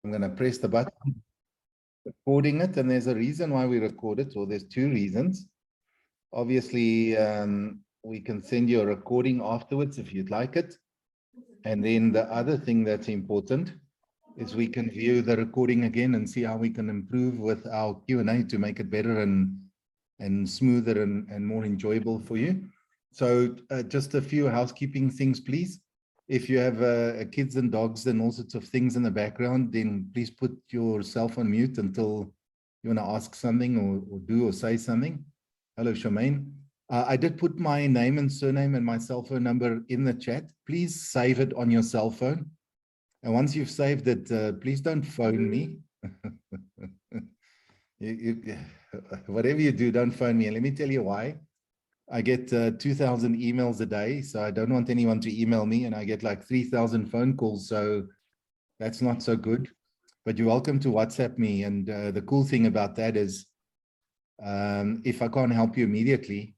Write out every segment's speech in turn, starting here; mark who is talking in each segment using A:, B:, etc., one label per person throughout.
A: I'm going to press the button, recording it, and there's a reason why we record it, or there's two reasons. Obviously, we can send you a recording afterwards if you'd like it. And then the other thing that's important is we can view the recording again and see how we can improve with our Q&A to make it better and smoother and more enjoyable for you. So just a few housekeeping things, please. If you have kids and dogs and all sorts of things in the background, then please put yourself on mute until you want to ask something or do or say something. Hello, Charmaine. I did put my name and surname and my cell phone number in the chat. Please save it on your cell phone. And once you've saved it, please don't phone me. Whatever you do, don't phone me. And let me tell you why. I get 2,000 emails a day, so I don't want anyone to email me, and I get like 3,000 phone calls, so that's not so good. But you're welcome to WhatsApp me, and the cool thing about that is if I can't help you immediately,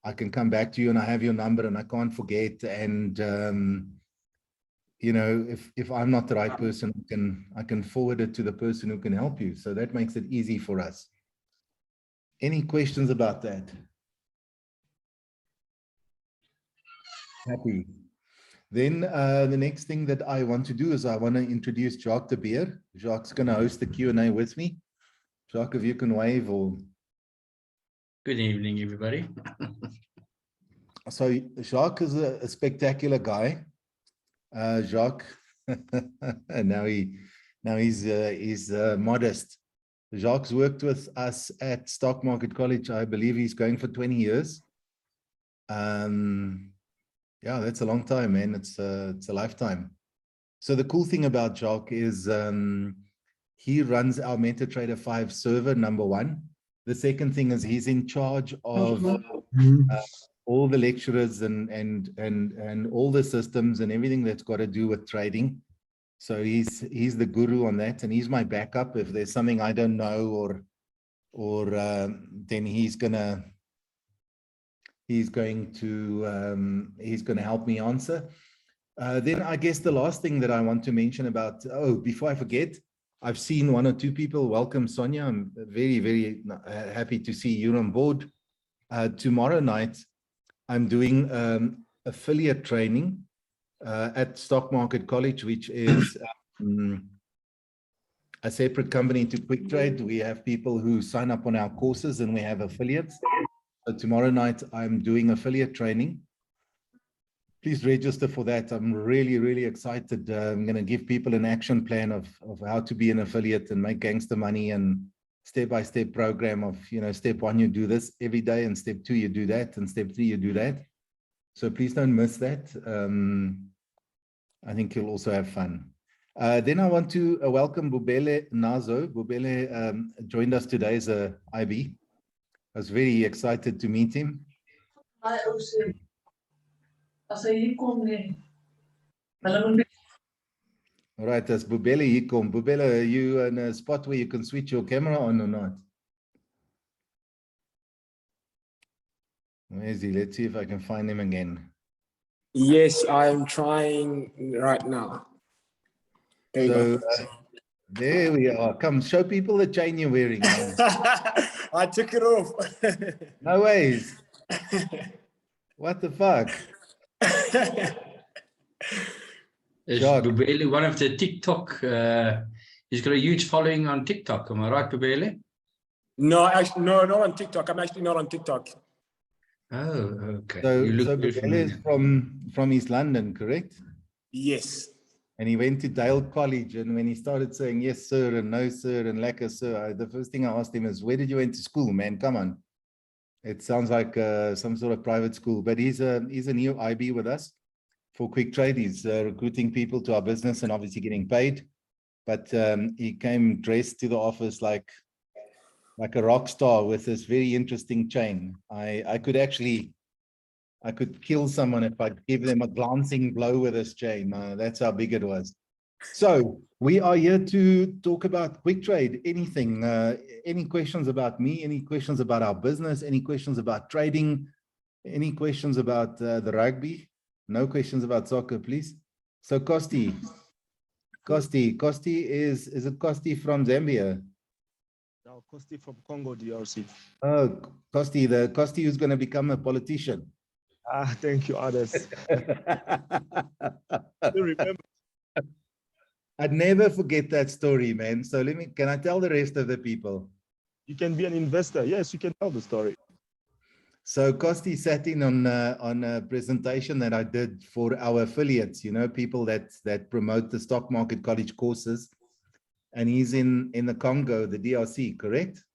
A: I can come back to you and I have your number and I can't forget. And you know, if I'm not the right person, I can forward it to the person who can help you. So that makes it easy for us. Any questions about that? Happy. Then the next thing that I want to do is I want to introduce Jacques de Beer. Jacques is going to host the Q&A with me. Jacques, if you can wave or...
B: Good evening, everybody.
A: So Jacques is a spectacular guy. Jacques, and now he's modest. Jacques worked with us at Stock Market College. I believe he's going for 20 years. Yeah, that's a long time, man. It's a lifetime. So the cool thing about Jacques is he runs our MetaTrader 5 server, number one. The second thing is he's in charge of all the lecturers and all the systems and everything that's got to do with trading. So he's the guru on that, and he's my backup if there's something I don't know, or then he's going to help me answer. Then I guess the last thing that I want to mention about, before I forget, I've seen one or two people. Welcome, Sonia. I'm very, very happy to see you on board. Tomorrow night, I'm doing affiliate training at Stock Market College, which is a separate company to Quick Trade. We have people who sign up on our courses and we have affiliates. So tomorrow night, I'm doing affiliate training. Please register for that. I'm really, really excited. I'm going to give people an action plan of how to be an affiliate and make gangster money, and step-by-step program of, you know, step one, you do this every day, and step two, you do that, and step three, you do that. So please don't miss that. I think you'll also have fun. Then I want to welcome Bubele Nazo. Bubele joined us today as a IB. I was very excited to meet him.
C: I also. All
A: right, as Bubele hier kom. Bubele, are you in a spot where you can switch your camera on or not? Where is he? Let's see if I can find him again.
D: Yes, I'm trying right now.
A: There we are. Come, show people the chain you're wearing.
D: I took it off.
A: No ways. What the fuck?
B: Is Bubele one of the TikTok? He's got a huge following on TikTok. Am I right, Bubele?
D: No, actually, no, not on TikTok. I'm actually not on TikTok.
B: Oh, okay.
A: So Bubele is from East London, correct?
D: Yes.
A: And he went to Dale College, and when he started saying yes, sir, and no, sir, and lekker, sir, the first thing I asked him is, where did you went to school, man? Come on. It sounds like some sort of private school, but he's a new IB with us for Quick Trade. He's recruiting people to our business and obviously getting paid. But he came dressed to the office like a rock star with this very interesting chain. I could kill someone if I give them a glancing blow with this chain. That's how big it was. So we are here to talk about Quick Trade. Anything, any questions about me, any questions about our business, any questions about trading, any questions about the rugby? No questions about soccer, please. So Kosti, Kosti is it Kosti from Zambia?
E: Now, Kosti from Congo, DRC.
A: Oh, Kosti who's going to become a politician.
E: Ah, thank you, Hardus. Still remember.
A: I'd never forget that story, man. So can I tell the rest of the people?
E: You can be an investor. Yes, you can tell the story.
A: So Kosti sat in on a presentation that I did for our affiliates, you know, people that promote the stock market college courses. And he's in the Congo, the DRC, correct?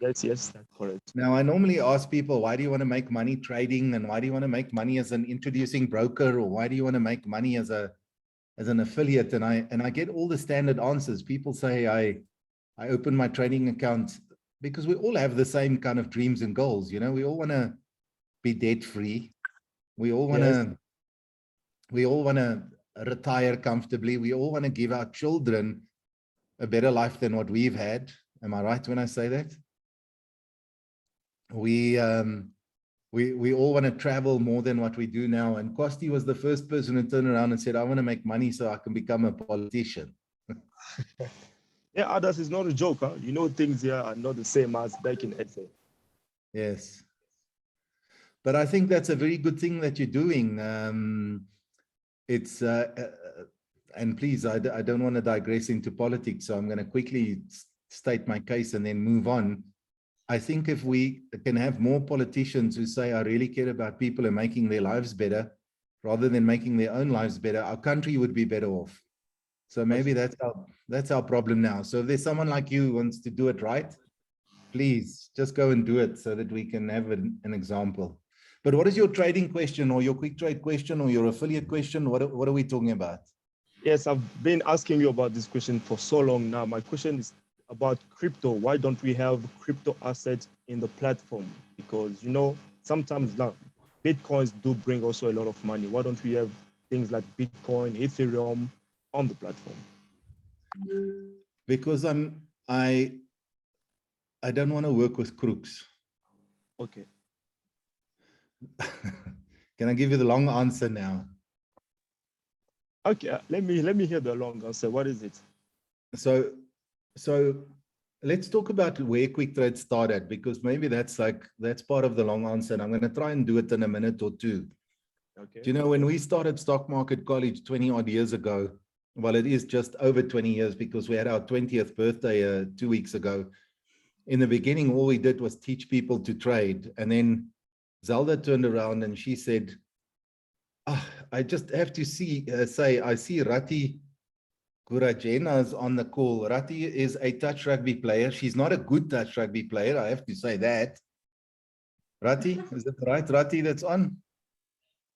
E: Yes, that's correct.
A: Now, I normally ask people, why do you want to make money trading? And why do you want to make money as an introducing broker? Or why do you want to make money as an affiliate? And I get all the standard answers. People say, I open my trading account because we all have the same kind of dreams and goals. You know, we all want to be debt free. We all want to retire comfortably. We all want to give our children a better life than what we've had. Am I right when I say that? We all want to travel more than what we do now. And Kosti was the first person to turn around and said, I want to make money so I can become a politician.
E: Yeah, Hardus is not a joke. Huh? You know, things here are not the same as back in SA.
A: Yes. But I think that's a very good thing that you're doing. And please, I don't want to digress into politics, so I'm going to quickly state my case and then move on. I think if we can have more politicians who say, I really care about people and making their lives better, rather than making their own lives better, our country would be better off. So maybe that's our problem now. So if there's someone like you who wants to do it right, please just go and do it so that we can have an example. But what is your trading question or your quick trade question or your affiliate question? What are we talking about?
E: Yes, I've been asking you about this question for so long now. My question is about crypto. Why don't we have crypto assets in the platform? Because, you know, sometimes now Bitcoins do bring also a lot of money. Why don't we have things like Bitcoin, Ethereum on the platform?
A: Because I don't want to work with crooks.
E: Okay.
A: Can I give you the long answer now?
E: Okay, let me hear the long answer. What is it?
A: So let's talk about where Quick Trade started, because maybe that's part of the long answer. And I'm going to try and do it in a minute or two.
E: Okay.
A: Do you know, when we started Stock Market College 20 odd years ago, well, it is just over 20 years because we had our 20th birthday 2 weeks ago. In the beginning, all we did was teach people to trade. And then Zelda turned around and she said, I just have to say, I see Rati Gurajena's on the call. Rati is a touch rugby player. She's not a good touch rugby player, I have to say that. Rati, is it right? Rati that's on?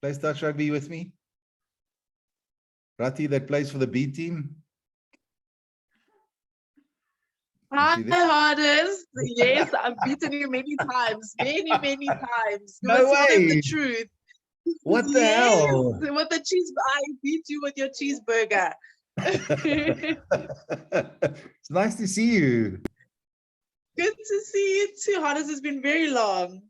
A: Plays touch rugby with me? Rati that plays for the B team?
C: Hi, Hardus. Yes, I've beaten you many times. Many times. You
A: No
C: must tell them
A: way.
C: the truth.
A: What the hell?
C: With the I beat you with your cheeseburger.
A: It's nice to see you.
C: Good to see you too. Hardus, it's been very long.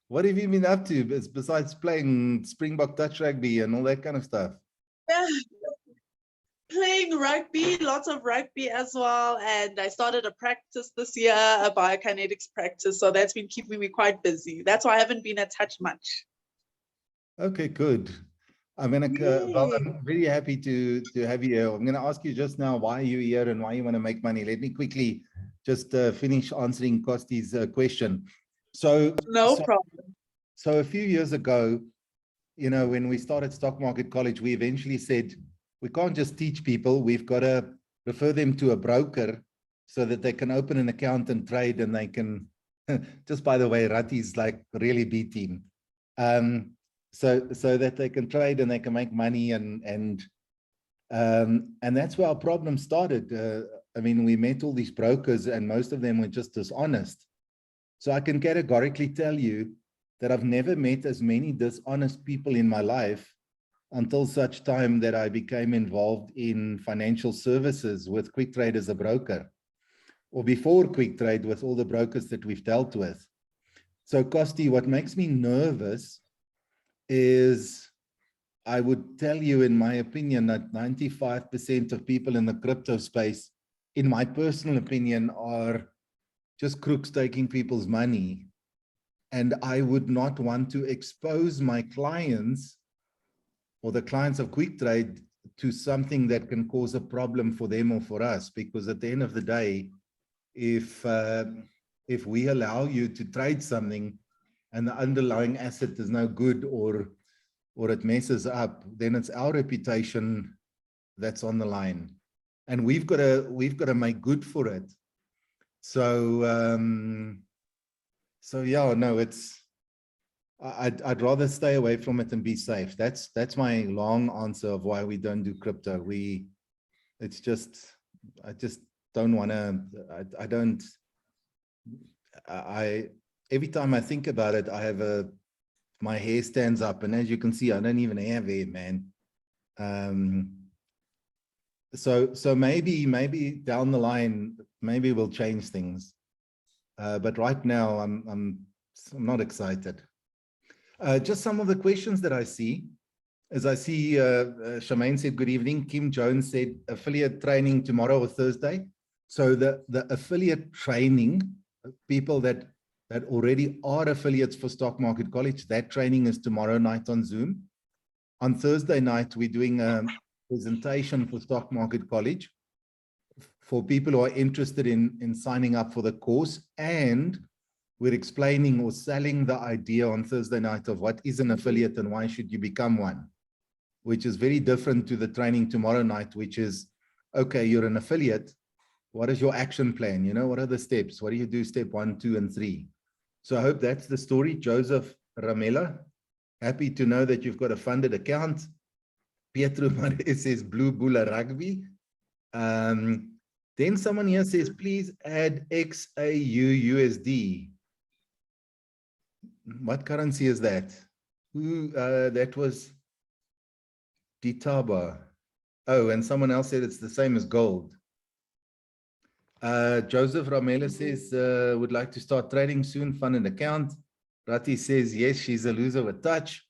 A: What have you been up to besides playing Springbok touch rugby and all that kind of stuff?
C: Playing rugby, lots of rugby as well. And I started a practice this year, a biokinetics practice. So that's been keeping me quite busy. That's why I haven't been at touch much.
A: Okay, good. I'm very happy to have you here. I'm going to ask you just now why you're here and why you want to make money. Let me quickly just finish answering Kosti's question. So
C: problem.
A: So a few years ago, you know, when we started Stock Market College, we eventually said, we can't just teach people, we've got to refer them to a broker so that they can open an account and trade, and they can, just by the way, Rati's like really B team. So that they can trade and they can make money, and that's where our problem started. I mean, we met all these brokers and most of them were just dishonest. So I can categorically tell you that I've never met as many dishonest people in my life until such time that I became involved in financial services with Quick Trade as a broker, or before Quick Trade with all the brokers that we've dealt with. So Kosti, what makes me nervous is I would tell you, in my opinion, that 95% of people in the crypto space, in my personal opinion, are just crooks taking people's money. And I would not want to expose my clients or the clients of Quick Trade to something that can cause a problem for them or for us, because at the end of the day, if we allow you to trade something and the underlying asset is no good, or it messes up, then it's our reputation that's on the line, and we've got to make good for it. So so yeah, no, I'd rather stay away from it and be safe. That's my long answer of why we don't do crypto. I just don't want to. Every time I think about it, my hair stands up, and as you can see, I don't even have hair, man. So maybe down the line, maybe we'll change things. But right now, I'm not excited. Just some of the questions that I see, as I see, Charmaine said, good evening. Kim Jones said, affiliate training tomorrow or Thursday. So the affiliate training, people that already are affiliates for Stock Market College, that training is tomorrow night on Zoom. On Thursday night, we're doing a presentation for Stock Market College for people who are interested in signing up for the course, and we're explaining or selling the idea on Thursday night of what is an affiliate and why should you become one, which is very different to the training tomorrow night, which is, okay, you're an affiliate. What is your action plan? You know, what are the steps? What do you do step 1, 2, and 3? So I hope that's the story. Joseph Ramela, happy to know that you've got a funded account. Pietro Mares says Blue Bulla Rugby. Then someone here says, please add XAU USD. What currency is that? Who, that was Ditaba. Oh, and someone else said it's the same as gold. Joseph Ramela says, would like to start trading soon, fund an account. Rati says, yes, she's a loser with touch.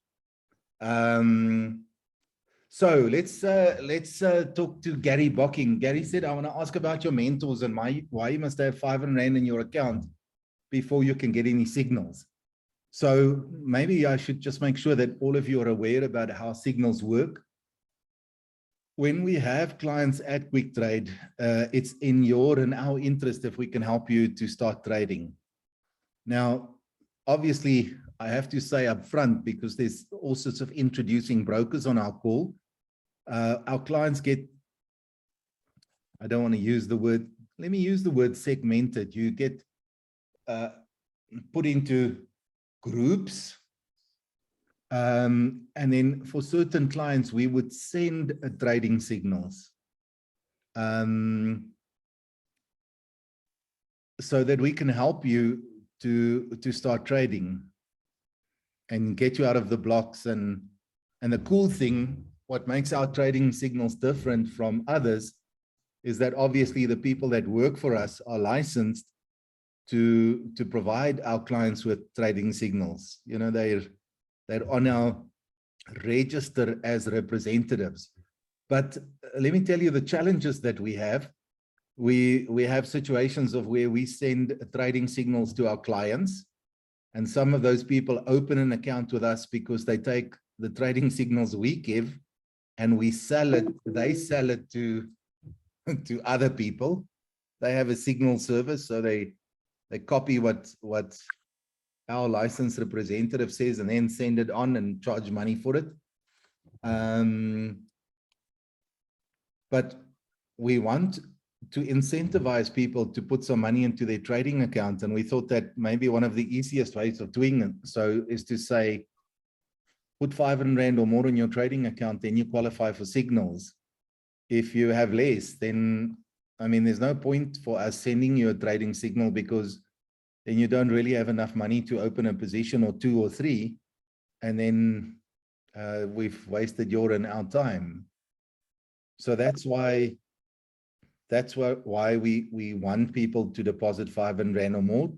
A: So let's talk to Gary Bocking. Gary said, I want to ask about your mentors and why you must have 500 Rand in your account before you can get any signals. So maybe I should just make sure that all of you are aware about how signals work. When we have clients at Quick Trade, it's in your and our interest if we can help you to start trading. Now, obviously, I have to say up front, because there's all sorts of introducing brokers on our call. Our clients get, I don't want to use the word, let me use the word segmented. You get put into groups. And then for certain clients, we would send trading signals so that we can help you to start trading and get you out of the blocks. And the cool thing, what makes our trading signals different from others is that obviously the people that work for us are licensed to provide our clients with trading signals. You know, they're on our register as representatives. But let me tell you the challenges that we have. We have situations of where we send trading signals to our clients, and some of those people open an account with us because they take the trading signals we give and we sell it. They sell it to other people. They have a signal service, so they copy what our licensed representative says and then send it on and charge money for it. But we want to incentivize people to put some money into their trading account. And we thought that maybe one of the easiest ways of doing it so is to say, put 500 Rand or more in your trading account, then you qualify for signals. If you have less, then, I mean, there's no point for us sending you a trading signal, because then you don't really have enough money to open a position or 2 or 3. And then we've wasted your and our time. So that's why we want people to deposit 500 Rand or more.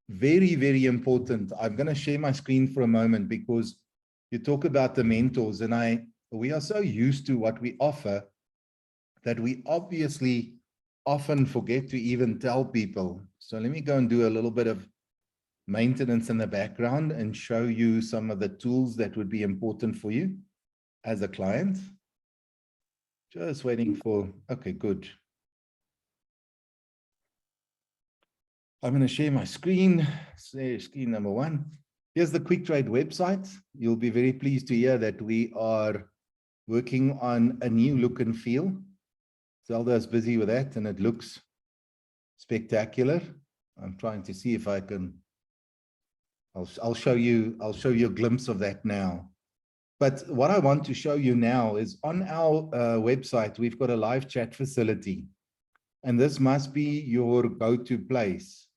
A: Very, very important. I'm going to share my screen for a moment, because you talk about the mentors, and we are so used to what we offer that we obviously often forget to even tell people. So let me go and do a little bit of maintenance in the background and show you some of the tools that would be important for you as a client. Just waiting for, okay, good. I'm going to share my screen. Say screen number 1. Here's the Quick Trade website. You'll be very pleased to hear that we are working on a new look and feel. Zelda's busy with that, and it looks spectacular. I'm trying to see if I can. I'll show you a glimpse of that now. But what I want to show you now is on our website, we've got a live chat facility, and this must be your go-to place.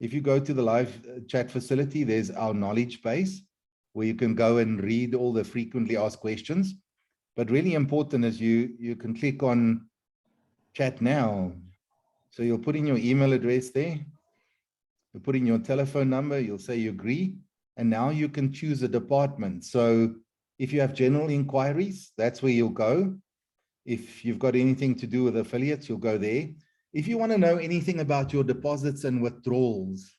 A: If you go to the live chat facility, there's our knowledge base where you can go and read all the frequently asked questions. But really important is you can click on chat now. So you'll put in your email address there. You put in your telephone number, you'll say you agree, and now you can choose a department. So if you have general inquiries, that's where you'll go. If you've got anything to do with affiliates, you'll go there. If you want to know anything about your deposits and withdrawals,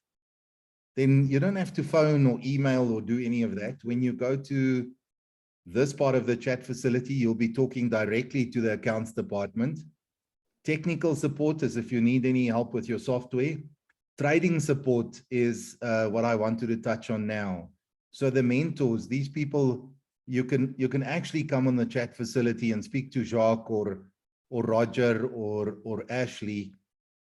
A: then you don't have to phone or email or do any of that. When you go to this part of the chat facility, you'll be talking directly to the accounts department. Technical support is if you need any help with your software. Trading support is what I wanted to touch on now. So the mentors, these people, you can actually come on the chat facility and speak to Jacques or Roger or Ashley,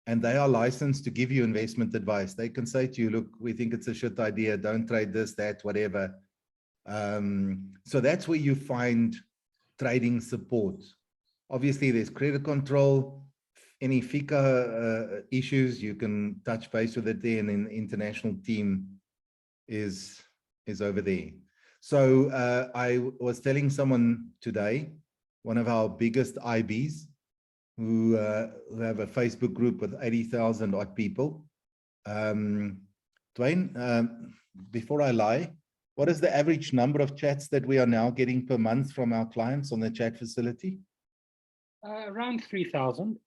A: and they are licensed to give you investment advice. They can say to you, look, we think it's a shit idea, don't trade this, that, whatever. So that's where you find trading support. Obviously, there's credit control. Any FICA issues, you can touch base with it there, and then the international team is over there. So I was telling someone today, one of our biggest IBs, who have a Facebook group with 80,000 odd people. Dwayne, before I lie, what is the average number of chats that we are now getting per month from our clients on the chat facility?
F: Around 3,000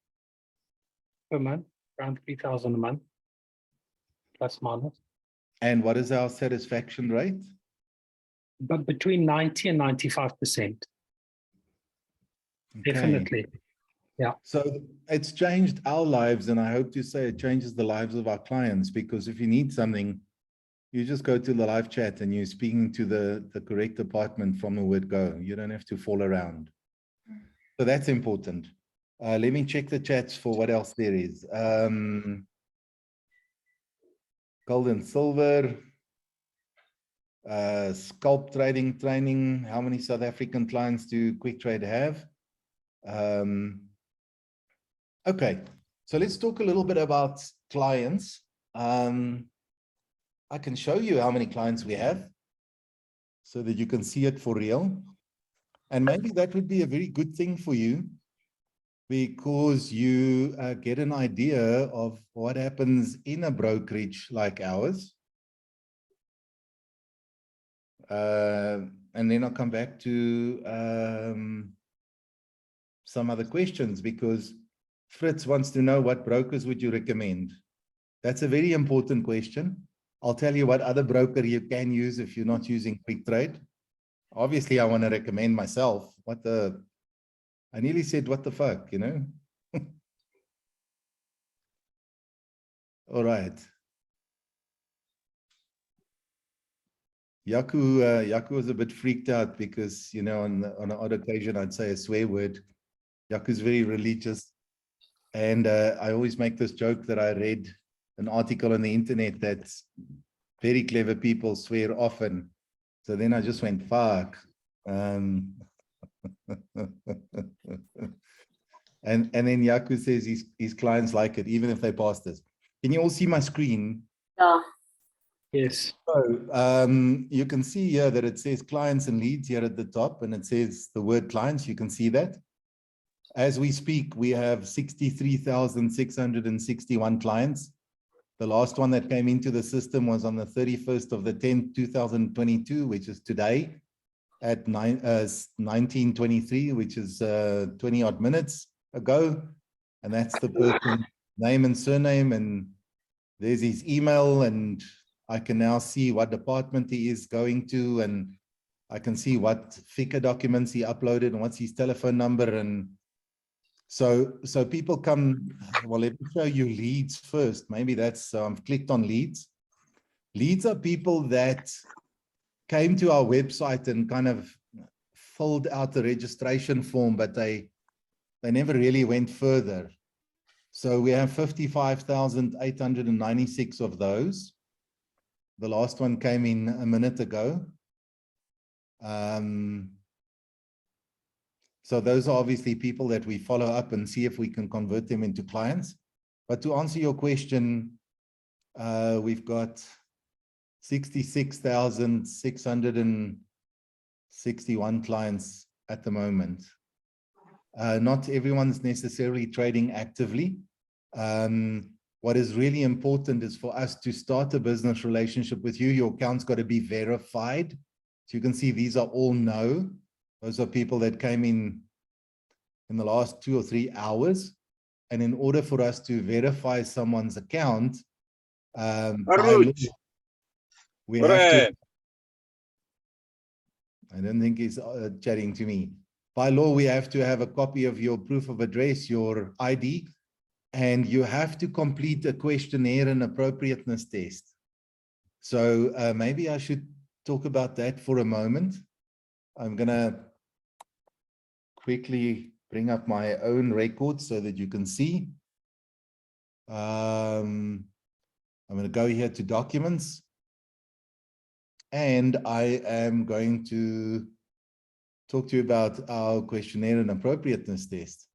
F: per month, around 3,000 a month, plus minus.
A: And what is our satisfaction rate?
F: But between 90 and 95%.
A: Okay.
F: Definitely. Yeah.
A: So it's changed our lives, and I hope to say it changes the lives of our clients, because if you need something, you just go to the live chat and you're speaking to the correct department from the word go. You don't have to fall around. So that's important. Let me check the chats for what else there is. Gold and silver, scalp trading training. How many South African clients do Quick Trade have? Okay, so let's talk a little bit about clients. I can show you how many clients we have so that you can see it for real. And maybe that would be a very good thing for you, because you get an idea of what happens in a brokerage like ours. And then I'll come back to some other questions, because Fritz wants to know, what brokers would you recommend? That's a very important question. I'll tell you what other broker you can use if you're not using Quick Trade. Obviously, I want to recommend myself. I nearly said, what the fuck, you know? All right. Yaku was a bit freaked out because, you know, on an odd occasion, I'd say a swear word. Yaku's very religious. And I always make this joke that I read an article on the internet that very clever people swear often. So then I just went, fuck. And then Yaku says his clients like it, even if they pastors. Can you all see my screen?
G: Yeah.
F: Yes.
A: So you can see here that it says clients and leads here at the top, and it says the word clients. You can see that. As we speak, we have 63,661 clients. The last one that came into the system was on the 31st of the 10th, 2022, which is today. at 19:23, which is 20 odd minutes ago. And that's the person's name and surname, and there's his email, and I can now see what department he is going to, and I can see what FICA documents he uploaded and what's his telephone number. And so people come, well, let me show you leads first. Maybe that's, I've clicked on leads. Leads are people that came to our website and kind of filled out the registration form, but they never really went further. So we have 55,896 of those. The last one came in a minute ago. So those are obviously people that we follow up and see if we can convert them into clients. But to answer your question, we've got 66,661 clients at the moment. Not everyone's necessarily trading actively. What is really important is for us to start a business relationship with you. Your account's got to be verified. So you can see these are all no. Those are people that came in the last 2 or 3 hours. And in order for us to verify someone's account, we have to, I don't think he's chatting to me. By law, we have to have a copy of your proof of address, your ID, and you have to complete a questionnaire and appropriateness test. So maybe I should talk about that for a moment. I'm going to quickly bring up my own record so that you can see. I'm going to go here to documents. And I am going to talk to you about our questionnaire and appropriateness test.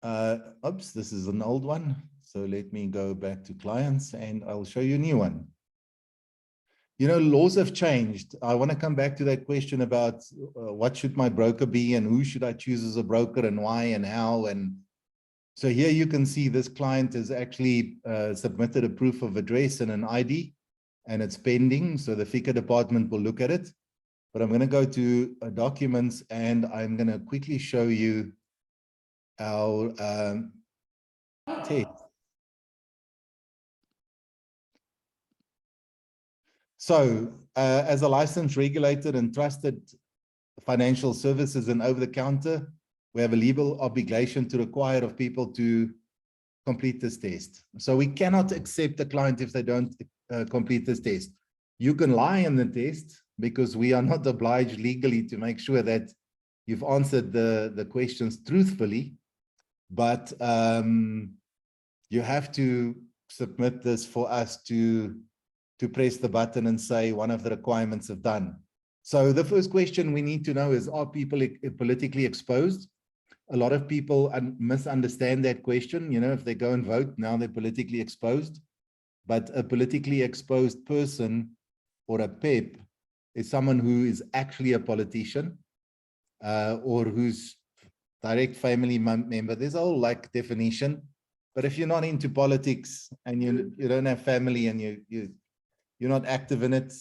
A: Oops, this is an old one. So let me go back to clients and I'll show you a new one. You know, laws have changed. I want to come back to that question about what should my broker be and who should I choose as a broker and why and how. And so here you can see this client has actually submitted a proof of address and an ID, and it's pending. So the FICA department will look at it. But I'm going to go to documents and I'm going to quickly show you our test. So as a licensed, regulated and trusted financial services and over-the-counter, we have a legal obligation to require of people to complete this test. So we cannot accept a client if they don't complete this test. You can lie in the test because we are not obliged legally to make sure that you've answered the questions truthfully, but you have to submit this for us to press the button and say one of the requirements are done. So the first question we need to know is, are people politically exposed? A lot of people misunderstand that question. You know, if they go and vote, now they're politically exposed. But a politically exposed person or a PEP is someone who is actually a politician or who's direct family member. There's a whole like definition. But if you're not into politics and you don't have family and you're not active in it,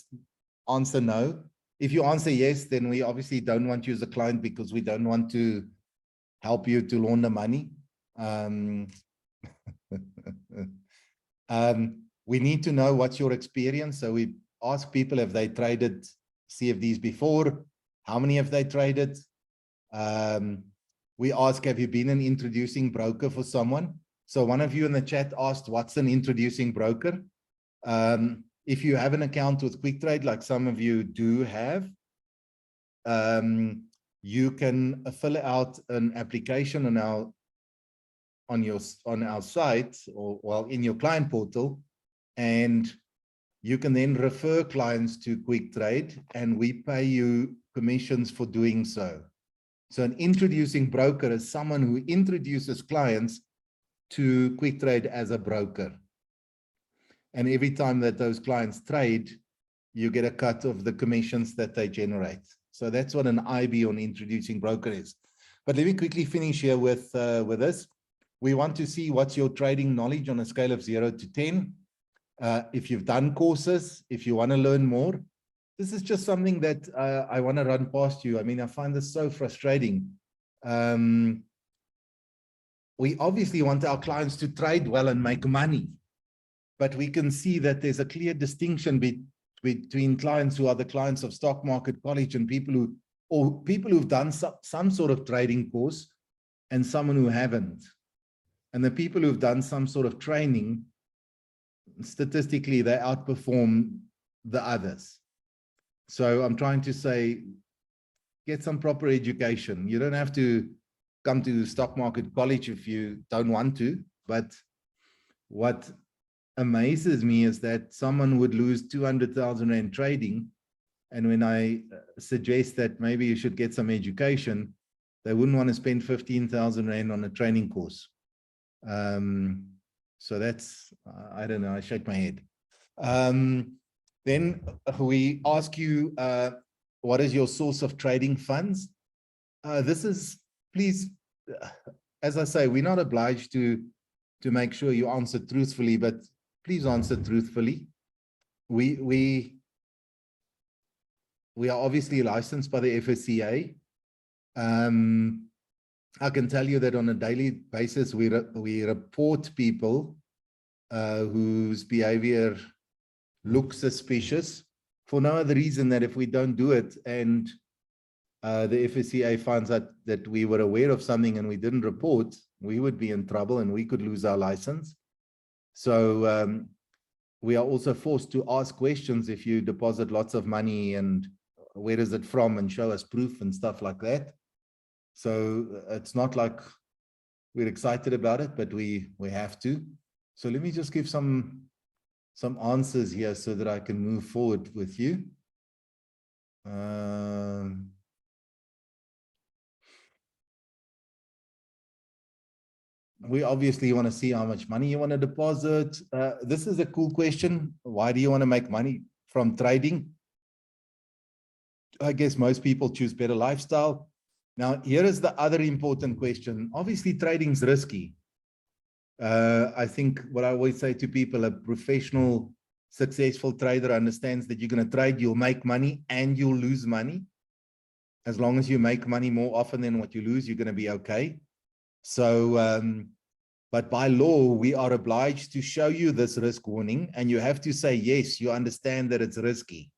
A: answer no. If you answer yes, then we obviously don't want you as a client because we don't want to help you to launder money. We need to know what's your experience. So we ask people if they traded CFDs before, how many have they traded? We ask, have you been an introducing broker for someone? So one of you in the chat asked, what's an introducing broker? If you have an account with QuickTrade, like some of you do have, you can fill out an application on our site or well in your client portal, and you can then refer clients to QuickTrade, and we pay you commissions for doing so. So an introducing broker is someone who introduces clients to QuickTrade as a broker. And every time that those clients trade, you get a cut of the commissions that they generate. So that's what an IB or an introducing broker is. But let me quickly finish here with this. We want to see what's your trading knowledge on a scale of 0 to 10. If you've done courses, if you want to learn more, this is just something that I want to run past you. I mean, I find this so frustrating. We obviously want our clients to trade well and make money, but we can see that there's a clear distinction between clients who are the clients of Stock Market College and people who've done some sort of trading course and someone who haven't. And the people who've done some sort of training, statistically, they outperform the others. So I'm trying to say, get some proper education. You don't have to come to Stock Market College if you don't want to, but what amazes me is that someone would lose 200,000 Rand trading, and when I suggest that maybe you should get some education, they wouldn't want to spend 15,000 Rand on a training course. So that's, I don't know, I shake my head. Then we ask you, what is your source of trading funds? This is, please, as I say, we're not obliged to make sure you answer truthfully, but please answer truthfully. We are obviously licensed by the FSCA. I can tell you that on a daily basis, we report people whose behavior looks suspicious for no other reason that if we don't do it and the FSCA finds out that we were aware of something and we didn't report, we would be in trouble and we could lose our license. So we are also forced to ask questions if you deposit lots of money and where is it from and show us proof and stuff like that. So it's not like we're excited about it, but we have to. So let me just give some answers here so that I can move forward with you. We obviously want to see how much money you want to deposit. This is a cool question. Why do you want to make money from trading? I guess most people choose better lifestyle. Now, here is the other important question. Obviously, trading's risky. I think what I always say to people, a professional, successful trader understands that you're going to trade, you'll make money and you'll lose money. As long as you make money more often than what you lose, you're going to be okay. So, but by law, we are obliged to show you this risk warning, and you have to say, yes, you understand that it's risky.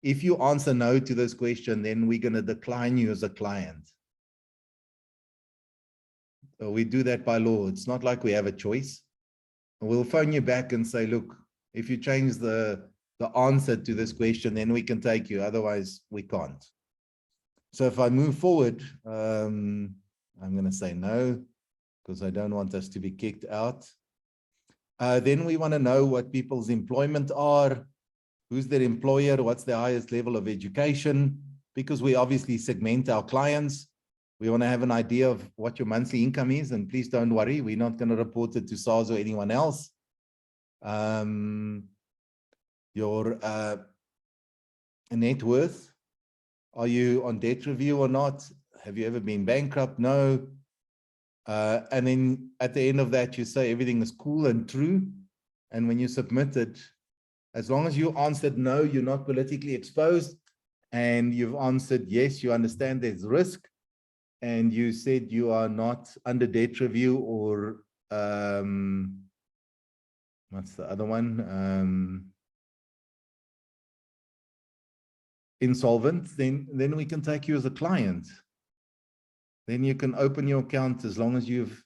A: If you answer no to this question, then we're going to decline you as a client. So we do that by law. It's not like we have a choice. We'll phone you back and say, look, if you change the answer to this question, then we can take you. Otherwise, we can't. So if I move forward, I'm going to say no, because I don't want us to be kicked out. Then we want to know what people's employment are, who's their employer, what's their highest level of education, because we obviously segment our clients. We want to have an idea of what your monthly income is, and please don't worry, we're not going to report it to SARS or anyone else. Your net worth, are you on debt review or not? Have you ever been bankrupt? No. And then at the end of that, you say everything is cool and true. And when you submit it, as long as you answered no, you're not politically exposed, and you've answered yes, you understand there's risk, and you said you are not under debt review or what's the other one? Insolvent, then we can take you as a client. Then you can open your account as long as you've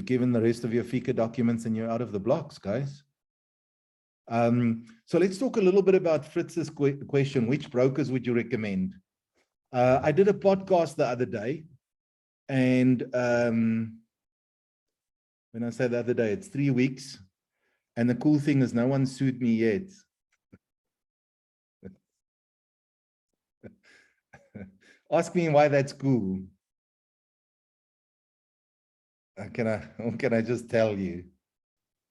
A: given the rest of your FICA documents and you're out of the blocks, guys. So let's talk a little bit about Fritz's question. Which brokers would you recommend? I did a podcast the other day, and when I say the other day, it's 3 weeks. And the cool thing is no one sued me yet. Ask me why that's cool. Can I just tell you?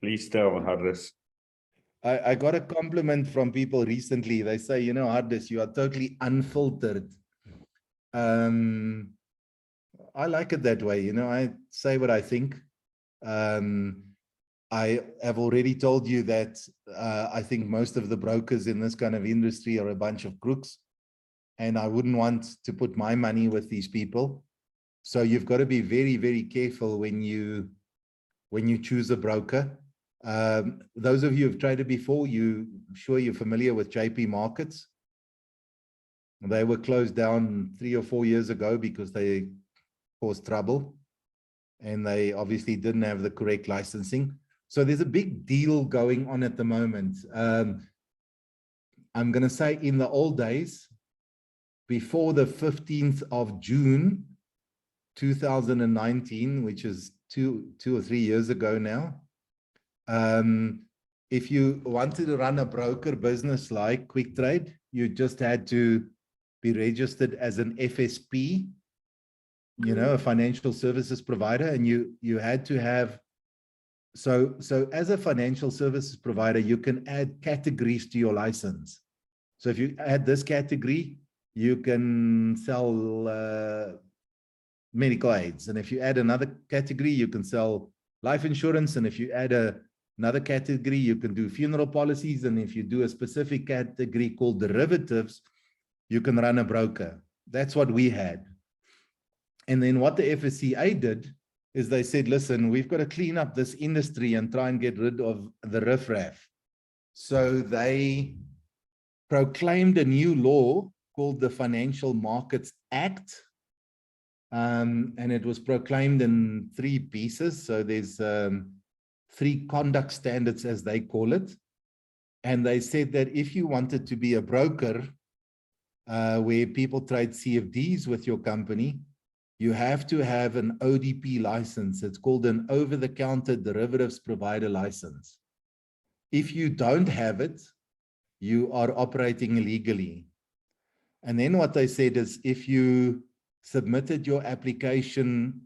G: Please tell, Hardus.
A: I got a compliment from people recently. They say, you know, Hardus, you are totally unfiltered. I like it that way. You know, I say what I think. I have already told you that I think most of the brokers in this kind of industry are a bunch of crooks, and I wouldn't want to put my money with these people. So you've got to be very, very careful when you choose a broker. Those of you who've traded before, I'm sure you're familiar with JP Markets. They were closed down 3 or 4 years ago because they caused trouble, and they obviously didn't have the correct licensing. So there's a big deal going on at the moment. I'm going to say in the old days, before the 15th of June, 2019, which is two or 3 years ago now, if you wanted to run a broker business like Quick Trade, you just had to be registered as an FSP, you know, a financial services provider, and you had to have, so as a financial services provider, you can add categories to your license. So if you add this category, you can sell medical aids, and if you add another category, you can sell life insurance, and if you add another category, you can do funeral policies, and if you do a specific category called derivatives, you can run a broker. That's what we had. And then what the FSCA did is they said, listen, we've got to clean up this industry and try and get rid of the riffraff. So they proclaimed a new law called the Financial Markets Act. And it was proclaimed in 3 pieces. So there's 3 conduct standards, as they call it. And they said that if you wanted to be a broker where people trade CFDs with your company, you have to have an ODP license. It's called an over-the-counter derivatives provider license. If you don't have it, you are operating illegally. And then what they said is if you submitted your application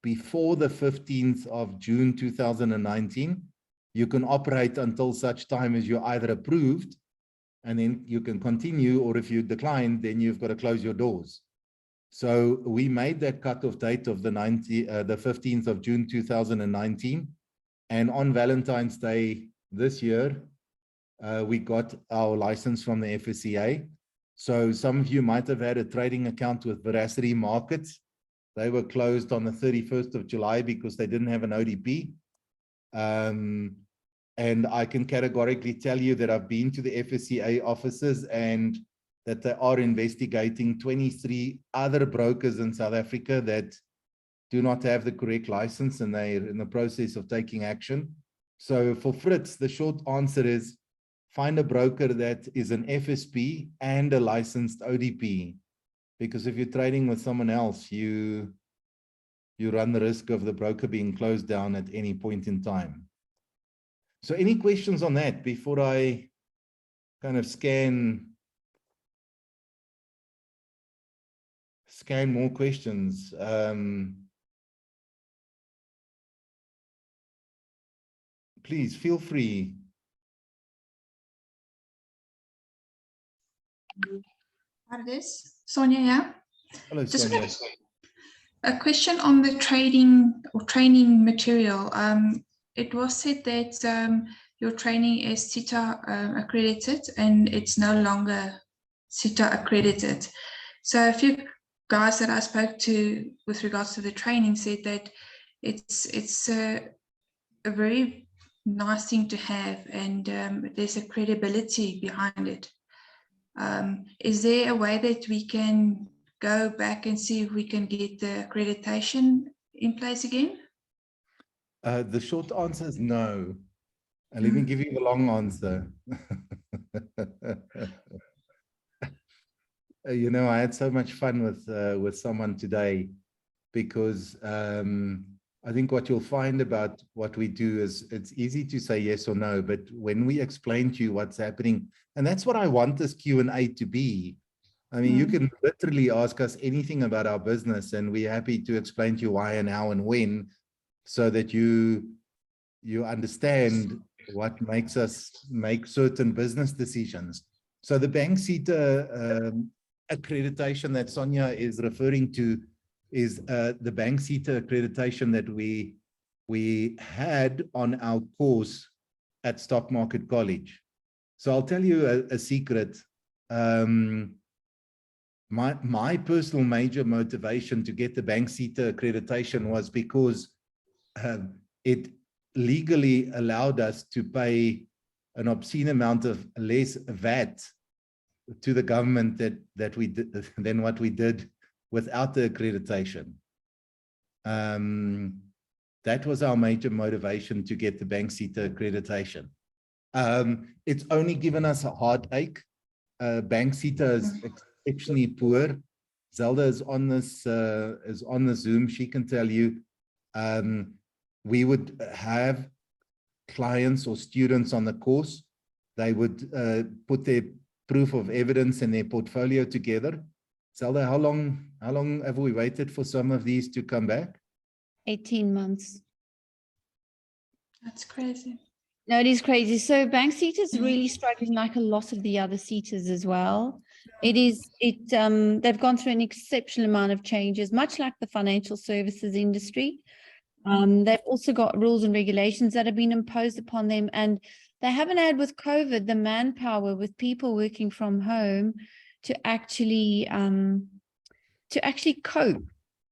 A: before the 15th of June 2019, you can operate until such time as you're either approved, and then you can continue, or if you decline, then you've got to close your doors. So we made that cutoff date of the 15th of June 2019, and on Valentine's Day this year, we got our license from the FSCA. So some of you might have had a trading account with Veracity Markets. They were closed on the 31st of July because they didn't have an ODP. And I can categorically tell you that I've been to the FSCA offices and that they are investigating 23 other brokers in South Africa that do not have the correct license, and they're in the process of taking action. So for Fritz, the short answer is find a broker that is an FSP and a licensed ODP, because if you're trading with someone else, you run the risk of the broker being closed down at any point in time. So any questions on that before I kind of scan more questions? Please feel free.
H: Hardus, Sonia, yeah.
A: Hello,
H: Just
A: Sonia.
H: a question on the trading or training material. It was said that your training is CITA accredited, and it's no longer CITA accredited. So a few guys that I spoke to with regards to the training said that it's a very nice thing to have, and there's a credibility behind it. Is there a way that we can go back and see if we can get the accreditation in place again?
A: The short answer is no. And let me give you the long answer. You know, I had so much fun with someone today, because I think what you'll find about what we do is it's easy to say yes or no, but when we explain to you what's happening, and that's what I want this Q&A to be. I mean, you can literally ask us anything about our business, and we're happy to explain to you why and how and when, so that you understand what makes us make certain business decisions. So the bank CITA accreditation that Sonia is referring to is the bank CITA accreditation that we we had on our course at Stock Market College. So I'll tell you a secret. My personal major motivation to get the bank CETA accreditation was because it legally allowed us to pay an obscene amount of less VAT to the government that we did than what we did without the accreditation. That was our major motivation to get the bank CETA accreditation. It's only given us a heartache. Bank CETA is exceptionally poor. Zelda is on this Zoom. She can tell you. We would have clients or students on the course. They would put their proof of evidence and their portfolio together. Zelda, how long have we waited for some of these to come back?
I: 18 months.
H: That's crazy.
I: No, it is crazy. So bank CETA is really struggling like a lot of the other CETAs as well. They've gone through an exceptional amount of changes, much like the financial services industry. They've also got rules and regulations that have been imposed upon them, and they haven't had with COVID the manpower with people working from home to actually cope.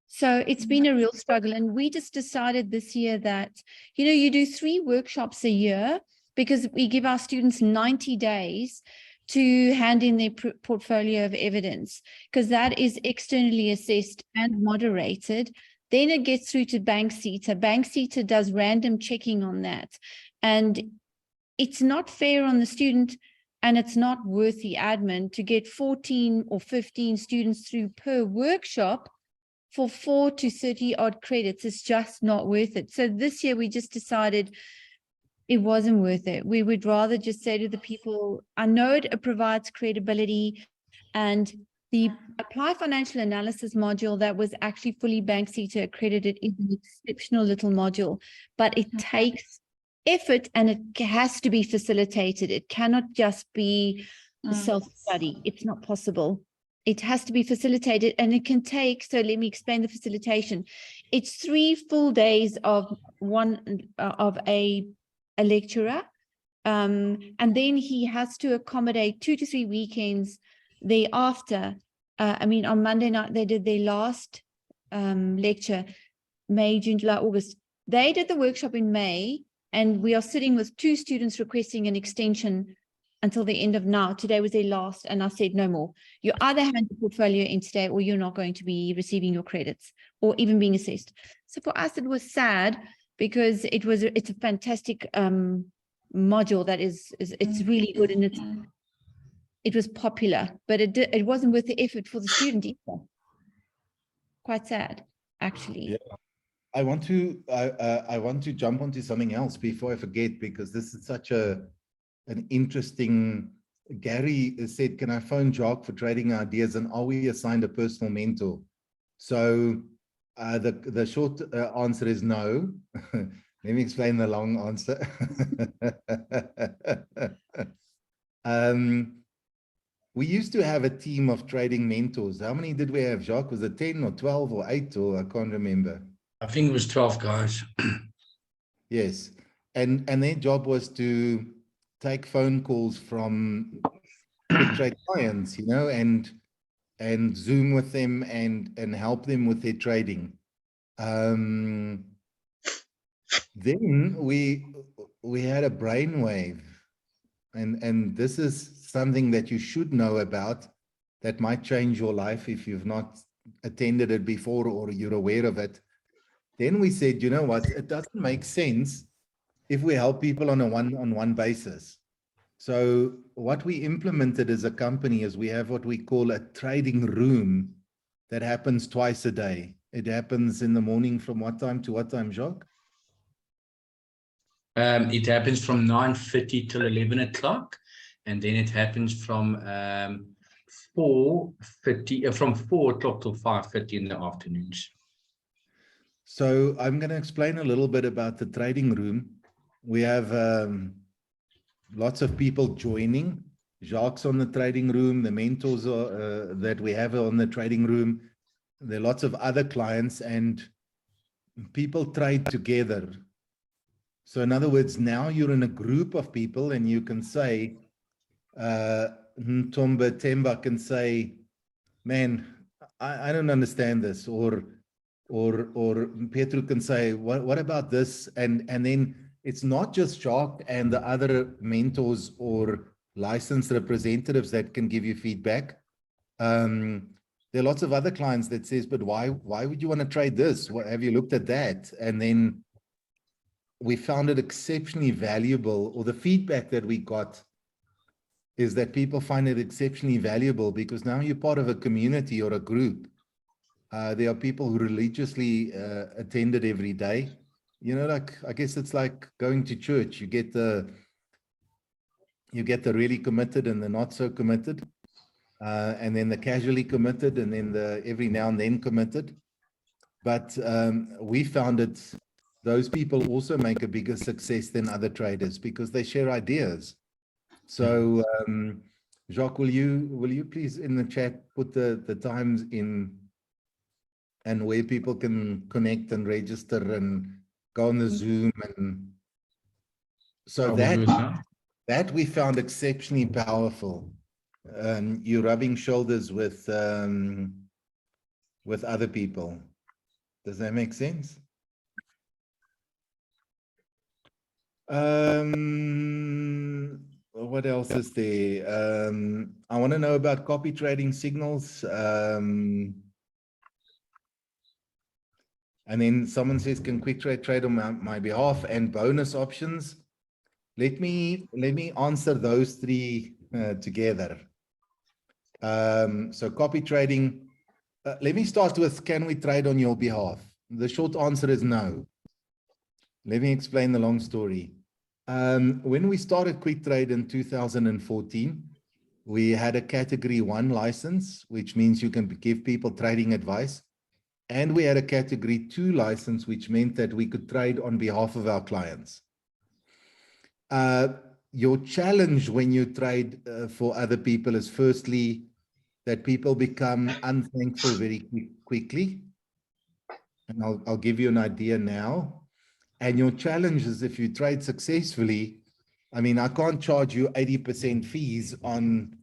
I: So it's been a real struggle, and we just decided this year that, you do 3 workshops a year because we give our students 90 days to hand in their portfolio of evidence, because that is externally assessed and moderated. Then it gets through to bank CETA. Bank CETA does random checking on that. And it's not fair on the student, and it's not worth the admin to get 14 or 15 students through per workshop for 4 to 30 odd credits. It's just not worth it. So this year we just decided it wasn't worth it. We would rather just say to the people, I know it provides credibility, and the Apply Financial Analysis module that was actually fully bank CETA accredited is an exceptional little module, but it takes effort and it has to be facilitated. It cannot just be a self-study. It's not possible. It has to be facilitated, and it can take, so let me explain the facilitation. It's 3 full days of a lecturer, and then he has to accommodate 2 to 3 weekends thereafter. On Monday night, they did their last lecture, May, June, July, August. They did the workshop in May, and we are sitting with 2 students requesting an extension until the end of now. Today was their last, and I said, no more. You either hand the portfolio in today, or you're not going to be receiving your credits or even being assessed. So for us, it was sad, because it's a fantastic module that it's really good, and it was popular, but it wasn't worth the effort for the student either. Quite sad, actually.
A: Yeah. I want to jump onto something else before I forget, because this is such an interesting. Gary said, can I phone Jacques for trading ideas, and are we assigned a personal mentor? So the short answer is no. Let me explain the long answer. We used to have a team of trading mentors. How many did we have, Jacques? Was it 10 or 12 or 8, or I can't remember.
B: I think it was 12 guys.
A: Yes. And their job was to take phone calls from big trade clients, and Zoom with them and help them with their trading. Then we had a brainwave, and this is something that you should know about, that might change your life if you've not attended it before or you're aware of it. Then we said, you know what, it doesn't make sense if we help people on a one-on-one basis. So what we implemented as a company is we have what we call a trading room that happens twice a day. It happens in the morning from what time to what time, Jacques?
B: It happens from 9:30 till 11 o'clock, and then it happens from 4:30, from 4 o'clock till 5:30 in the afternoons.
A: So I'm going to explain a little bit about the trading room. We have lots of people joining. Jacques on the trading room, the mentors that we have on the trading room. There are lots of other clients, and people trade together. So in other words, now you're in a group of people and you can say, Ntomba Temba can say, man, I don't understand this, or Petru can say, what about this? And then it's not just Jacques and the other mentors or licensed representatives that can give you feedback. There are lots of other clients that says, but why would you want to trade this? What, have you looked at that? And then we found it exceptionally valuable, or the feedback that we got is that people find it exceptionally valuable because now you're part of a community or a group. There are people who religiously attend it every day. You know, like, I guess it's like going to church. You get the really committed and the not so committed, and then the casually committed, and then the every now and then committed. But we found it, those people also make a bigger success than other traders because they share ideas. So Jacques, will you please in the chat put the times in and where people can connect and register and go on the Zoom, and so that we found exceptionally powerful. You're rubbing shoulders with other people. Does that make sense? What else is there? I want to know about copy trading signals. And then someone says, can quick trade on my behalf, and bonus options? Let me answer those three together. So copy trading, let me start with, can we trade on your behalf? The short answer is no. Let me explain the long story. When we started Quick Trade in 2014, we had a category 1 license, which means you can give people trading advice. And we had a category 2 license, which meant that we could trade on behalf of our clients. Your challenge when you trade for other people is firstly that people become unthankful very quickly. And I'll give you an idea now. And your challenge is, if you trade successfully, I mean, I can't charge you 80% fees on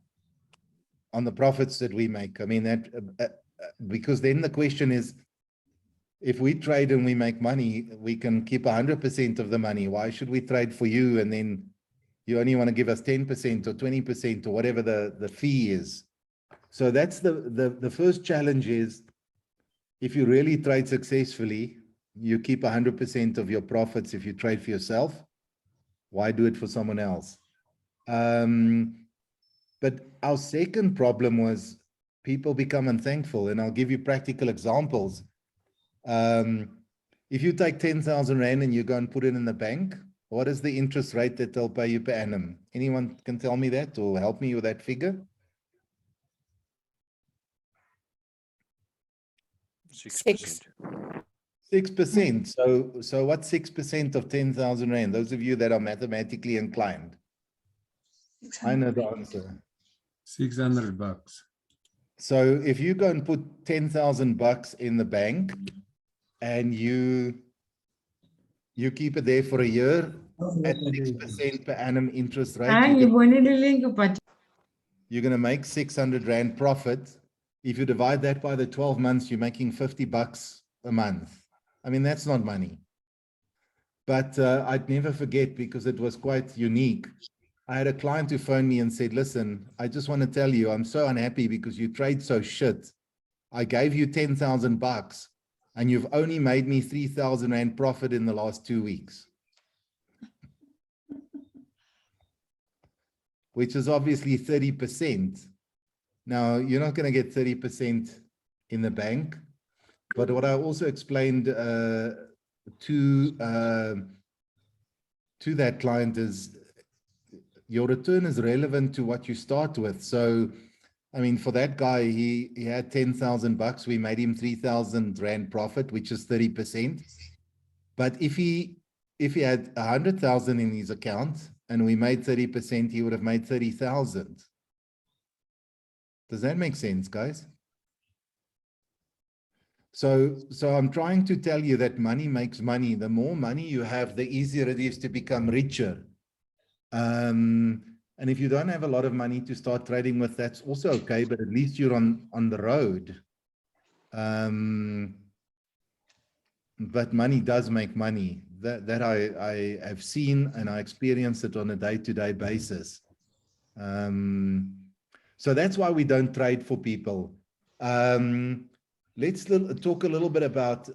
A: the profits that we make. I mean, that because then the question is, if we trade and we make money, we can keep 100% of the money. Why should we trade for you and then you only want to give us 10% or 20% or whatever the fee is? So that's the first challenge is, if you really trade successfully, you keep 100% of your profits if you trade for yourself. Why do it for someone else? But our second problem was people become unthankful, and I'll give you practical examples. If you take 10,000 Rand and you go and put it in the bank, what is the interest rate that they'll pay you per annum? Anyone can tell me that or help me with that figure?
J: 6%.
A: 6%. So what's 6% of 10,000 Rand? Those of you that are mathematically inclined. I know the answer.
K: $600.
A: So if you go and put 10,000 bucks in the bank and you keep it there for a year at 6% per annum interest rate, you're going to make 600 Rand profit. If you divide that by the 12 months, you're making 50 bucks a month. I mean, that's not money. But I'd never forget, because it was quite unique. I had a client who phoned me and said, listen, I just want to tell you, I'm so unhappy because you trade so shit. I gave you 10,000 bucks and you've only made me 3,000 Rand profit in the last 2 weeks. Which is obviously 30%. Now, you're not going to get 30% in the bank. But what I also explained to that client is, your return is relevant to what you start with. So, I mean, for that guy, he had 10,000 bucks. We made him 3,000 Rand profit, which is 30%. But if he had 100,000 in his account and we made 30%, he would have made 30,000. Does that make sense, guys? So I'm trying to tell you that money makes money. The more money you have, the easier it is to become richer. And if you don't have a lot of money to start trading with, that's also okay, but at least you're on the road. But money does make money. That I have seen, and I experience it on a day-to-day basis. So that's why we don't trade for people. Let's talk a little bit about,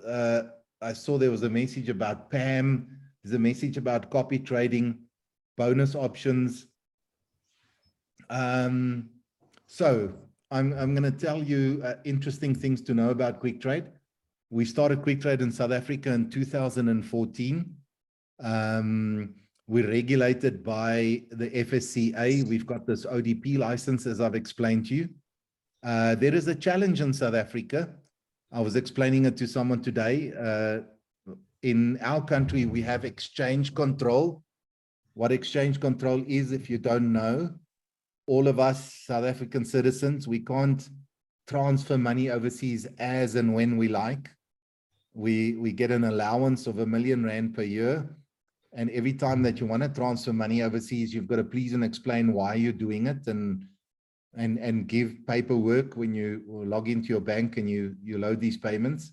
A: I saw there was a message about PAM. There's a message about copy trading, bonus options. So I'm going to tell you interesting things to know about Quick Trade. We started Quick Trade in South Africa in 2014. We're regulated by the FSCA. We've got this ODP license, as I've explained to you. There is a challenge in South Africa. I was explaining it to someone today. In our country, we have exchange control. What exchange control is, if you don't know, all of us South African citizens, we can't transfer money overseas as and when we like. We get an allowance of R1 million per year. And every time that you want to transfer money overseas, you've got to please and explain why you're doing it and give paperwork when you log into your bank and you load these payments.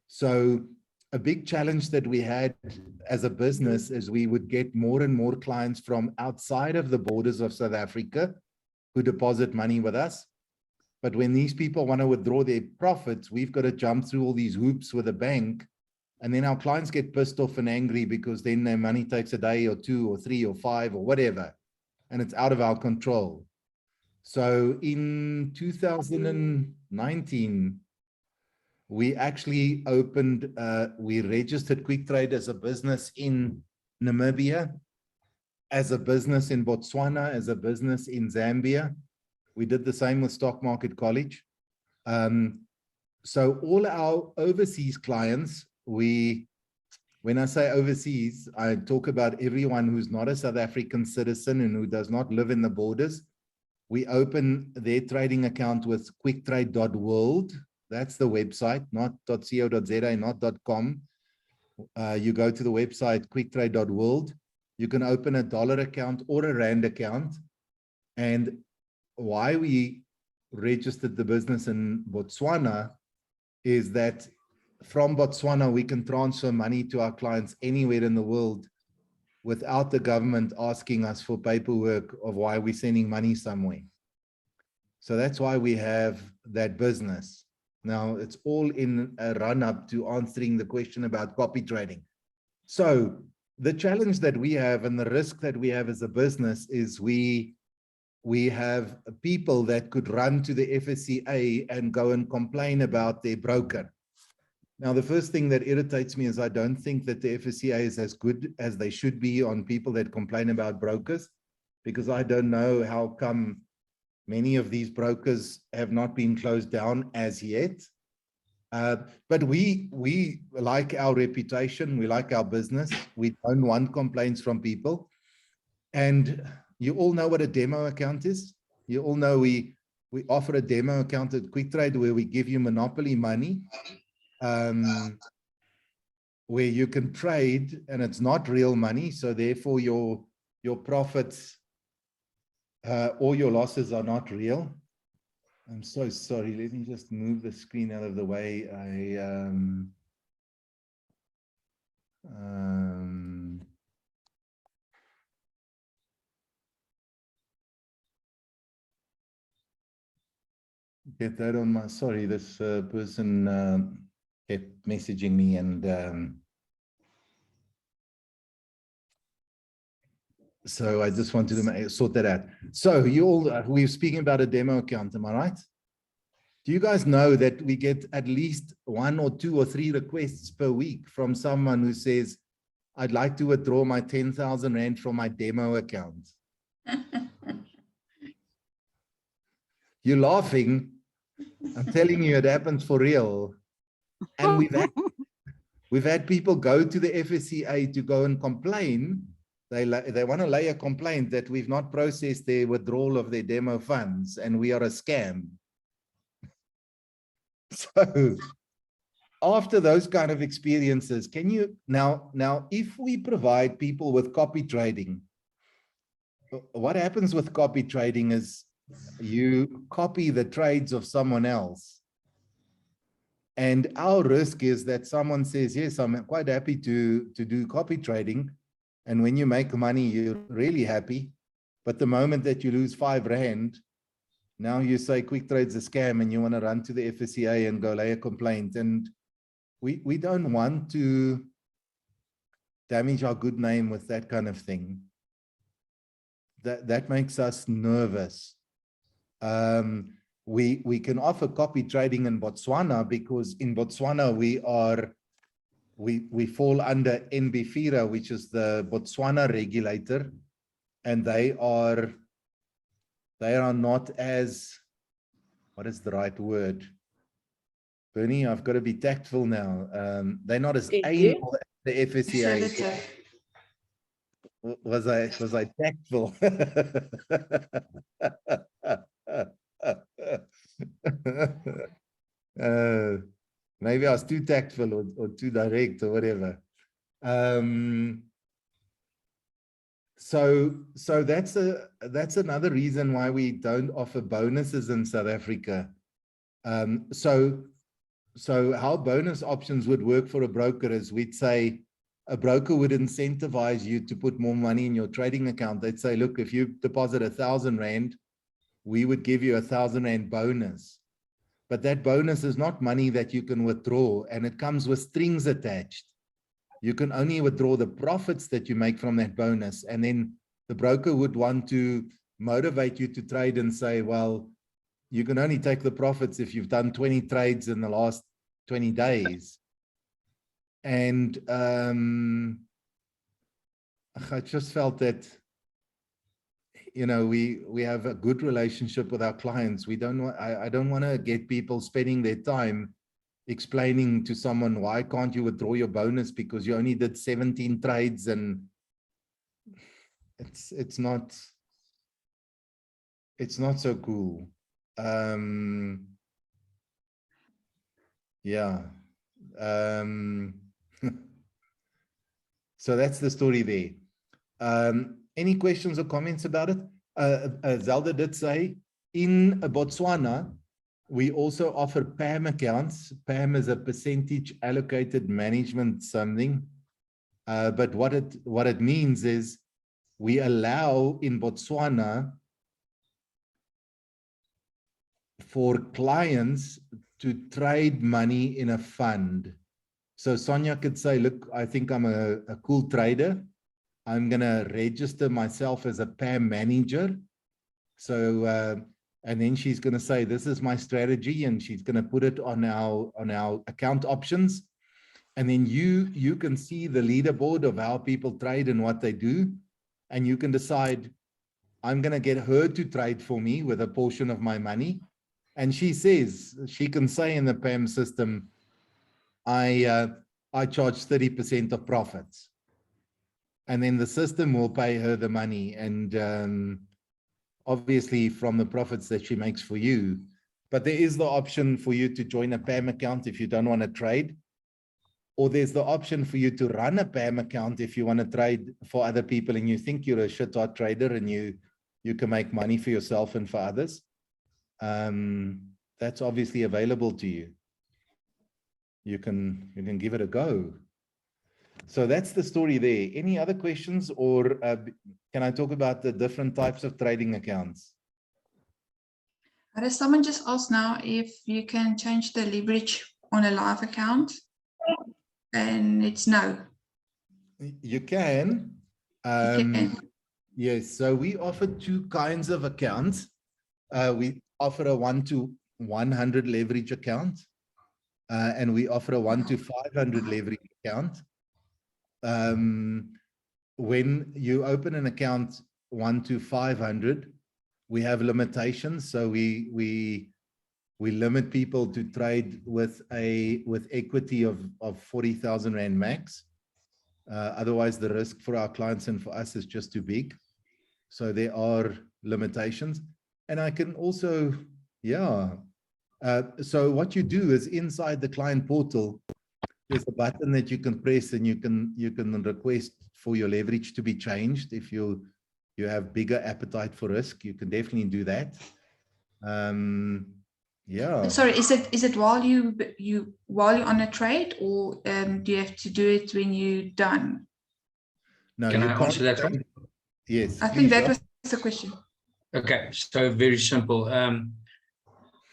A: So a big challenge that we had as a business is we would get more and more clients from outside of the borders of South Africa who deposit money with us. But when these people want to withdraw their profits, we've got to jump through all these hoops with a bank. And then our clients get pissed off and angry because then their money takes a day or 2 or 3 or 5 or whatever. And it's out of our control. So in 2019, we actually opened, we registered Quick Trade as a business in Namibia, as a business in Botswana, as a business in Zambia. We did the same with Stock Market College. So all our overseas clients, when I say overseas, I talk about everyone who's not a South African citizen and who does not live in the borders. We open their trading account with quicktrade.world. That's the website, not .co.za, not .com. You go to the website quicktrade.world. You can open a dollar account or a rand account. And why we registered the business in Botswana is that from Botswana, we can transfer money to our clients anywhere in the world without the government asking us for paperwork of why we're sending money somewhere. So that's why we have that business. Now, it's all in a run-up to answering the question about copy trading. So the challenge that we have and the risk that we have as a business is we have people that could run to the FSCA and go and complain about their broker. Now, the first thing that irritates me is I don't think that the FSCA is as good as they should be on people that complain about brokers, because I don't know how come many of these brokers have not been closed down as yet. But we like our reputation, we like our business, we don't want complaints from people. And you all know what a demo account is. You all know we offer a demo account at Quick Trade where we give you monopoly money, where you can trade and it's not real money. So therefore your profits or your losses are not real. I'm so sorry. Let me just move the screen out of the way. Get that on my, sorry, this person kept messaging me and so I just wanted to sort that out. So you all, we're speaking about a demo account, am I right? Do you guys know that we get at least 1 or 2 or 3 requests per week from someone who says, I'd like to withdraw my 10,000 Rand from my demo account? You're laughing. I'm telling you, it happens for real. And we've had people go to the FSCA to go and complain. They want to lay a complaint that we've not processed their withdrawal of their demo funds and we are a scam. So after those kind of experiences, can you now, if we provide people with copy trading, what happens with copy trading is you copy the trades of someone else. And our risk is that someone says, yes, I'm quite happy to do copy trading. And when you make money, you're really happy. But the moment that you lose R5, now you say Quick Trade's a scam and you want to run to the FSCA and go lay a complaint. And we don't want to damage our good name with that kind of thing. That makes us nervous. We can offer copy trading in Botswana because in Botswana we fall under NB-FIRA, which is the Botswana regulator, and they are not as, what is the right word? Bernie, I've got to be tactful now. They're not as anal as the FSCA. Was I tactful? Maybe I was too tactful or too direct or whatever. So that's another reason why we don't offer bonuses in South Africa. So how bonus options would work for a broker is we'd say a broker would incentivize you to put more money in your trading account. They'd say, look, if you deposit R1,000, we would give you R1,000 bonus. But that bonus is not money that you can withdraw, and it comes with strings attached. You can only withdraw the profits that you make from that bonus. And then the broker would want to motivate you to trade and say, well, you can only take the profits if you've done 20 trades in the last 20 days. And I just felt that, you know, we have a good relationship with our clients. We don't want, I don't want to get people spending their time explaining to someone, why can't you withdraw your bonus because you only did 17 trades, and it's not so cool. Yeah. So that's the story there. Any questions or comments about it? Zelda did say in Botswana, we also offer PAM accounts. PAM is a percentage allocated management something. But what it means is we allow in Botswana for clients to trade money in a fund. So Sonia could say, look, I think I'm a cool trader. I'm going to register myself as a PAM manager. So, and then she's going to say, this is my strategy, and she's going to put it on our account options. And then you can see the leaderboard of how people trade and what they do. And you can decide, I'm going to get her to trade for me with a portion of my money. And she says, she can say in the PAM system, I charge 30% of profits. And then the system will pay her the money, and obviously from the profits that she makes for you. But there is the option for you to join a PAM account if you don't want to trade. Or there's the option for you to run a PAM account if you want to trade for other people and you think you're a shit-hot trader and you can make money for yourself and for others. That's obviously available to you. You can give it a go. So that's the story there. Any other questions, or can I talk about the different types of trading accounts?
H: Someone just asked now if you can change the leverage on a live account, and it's no.
A: You can. Yes, so we offer two kinds of accounts. We offer a 1-to-100 leverage account, and we offer a 1-to-500 leverage account. When you open an account 1-to-500, we have limitations. So we limit people to trade with equity of 40,000 Rand max. Otherwise, the risk for our clients and for us is just too big. So there are limitations. And I can also, yeah, So what you do is inside the client portal, there's a button that you can press and you can request for your leverage to be changed. If you have bigger appetite for risk, you can definitely do that. Yeah.
H: Sorry, is it while you're on a trade, or do you have to do it when you're done?
A: No,
B: Can
A: you
B: I
A: can't.
B: answer that one?
A: Yes.
H: I think that
A: Jacques.
H: was the question.
B: Okay, so very simple.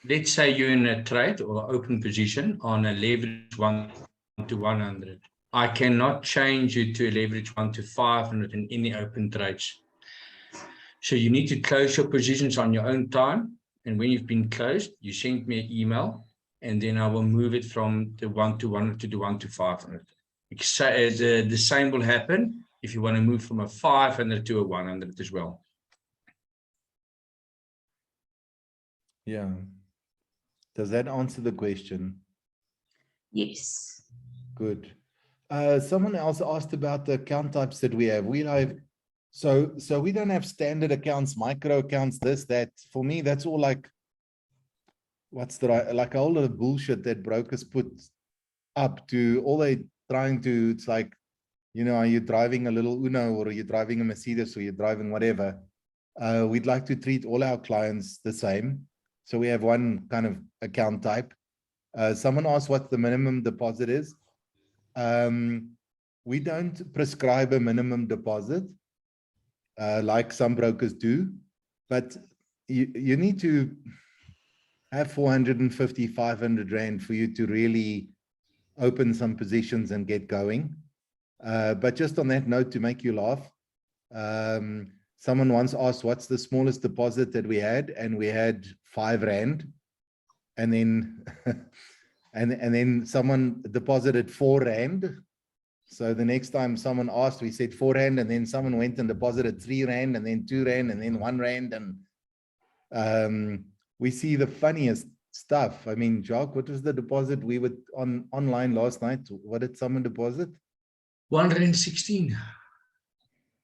B: Let's say you're in a trade or open position on a leverage 1 to 100. I cannot change you to a leverage 1 to 500 in any open trades. So you need to close your positions on your own time. And when you've been closed, you send me an email, and then I will move it from the 1 to 100 to the 1 to 500. The same will happen if you want to move from a 500 to a 100 as well.
A: Yeah. Does that answer the question?
H: Yes.
A: Good. Someone else asked about the account types that we have. So we don't have standard accounts, micro accounts, this, that. For me, that's all like, like all of the bullshit that brokers put up to all they trying to, it's like, you know, are you driving a little Uno, or are you driving a Mercedes, or you're driving whatever? We'd like to treat all our clients the same. So we have one kind of account type. Someone asked what the minimum deposit is. We don't prescribe a minimum deposit like some brokers do, but you need to have 450, 500 Rand for you to really open some positions and get going. But just on that note, to make you laugh, someone once asked, what's the smallest deposit that we had? And we had 5 Rand. And then, and then someone deposited 4 Rand. So the next time someone asked, we said 4 Rand, and then someone went and deposited 3 Rand, and then 2 Rand, and then 1 Rand. And we see the funniest stuff. I mean, Jacques, what was the deposit we were online last night? What did someone deposit?
B: 116.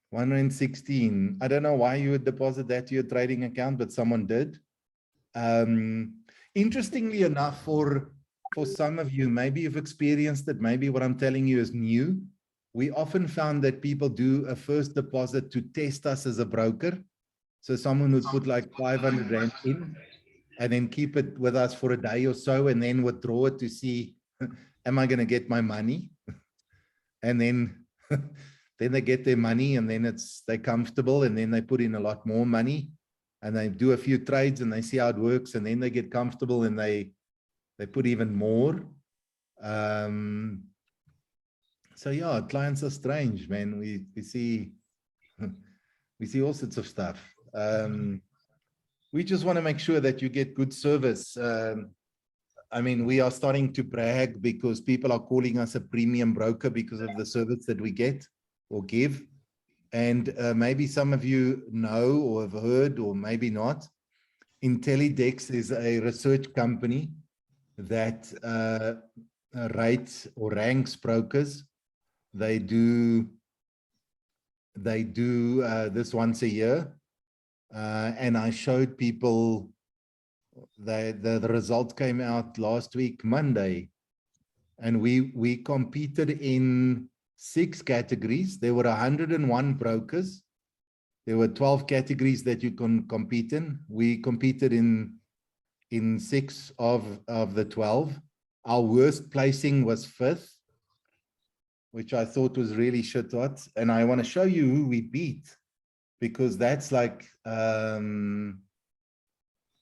A: 116. I don't know why you would deposit that to your trading account, but someone did. Interestingly enough, for some of you, maybe you've experienced it, maybe what I'm telling you is new. We often found that people do a first deposit to test us as a broker. So someone would put like 500 Rand in and then keep it with us for a day or so, and then withdraw it to see, am I going to get my money? And then then they get their money, and then they're comfortable, and then they put in a lot more money, and they do a few trades and they see how it works, and then they get comfortable and they put even more. So yeah, clients are strange, man. We see all sorts of stuff. We just want to make sure that you get good service. I mean, we are starting to brag because people are calling us a premium broker because of the service that we get or give. And maybe some of you know or have heard, or maybe not. IntelliDex is a research company that rates or ranks brokers. They do this once a year. And I showed people the results came out last week, Monday, and we competed in 6 categories. There were 101 brokers. There were 12 categories that you can compete in. We competed in 6 of the 12. Our worst placing was 5th, which I thought was really shit hot. And I want to show you who we beat, because that's like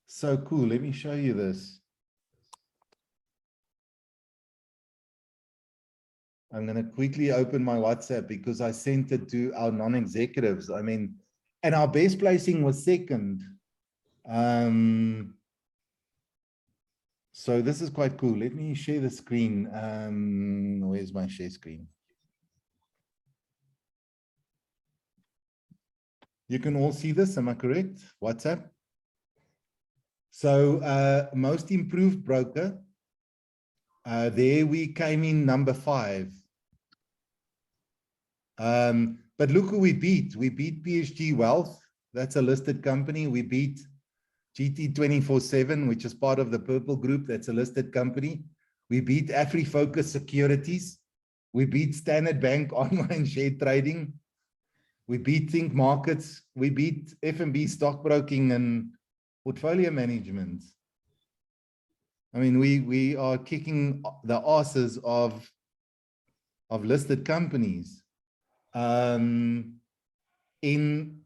A: so cool. Let me show you this. I'm going to quickly open my WhatsApp because I sent it to our non-executives. I mean, and our best placing was 2nd. So this is quite cool. Let me share the screen. Where's my share screen? You can all see this, am I correct? WhatsApp. So most improved broker, there we came in number 5. But look who we beat. We beat PSG Wealth. That's a listed company. We beat GT 24/7, which is part of the Purple Group, that's a listed company. We beat AfriFocus Securities. We beat Standard Bank Online Share Trading. We beat Think Markets. We beat F&B Stockbroking and Portfolio Management. I mean, we are kicking the asses of listed companies. In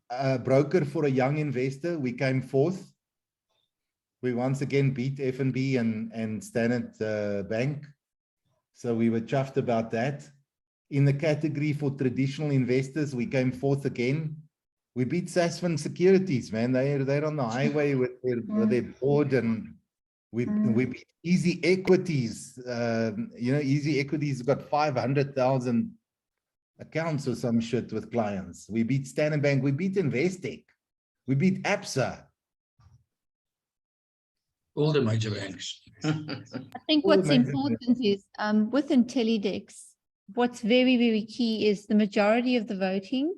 A: a broker for a young investor, we came fourth. We once again beat F&B and Standard Bank. So we were chuffed about that. In the category for traditional investors, we came fourth again. We beat Sasfin Securities, man. They're on the highway with their board, and we beat Easy Equities. You know, Easy Equities got 500,000 accounts or some shit with clients. We beat Standard Bank. We beat Investec. We beat APSA.
B: All the major banks.
I: I think what's important is with IntelliDex, what's very, very key is the majority of the voting.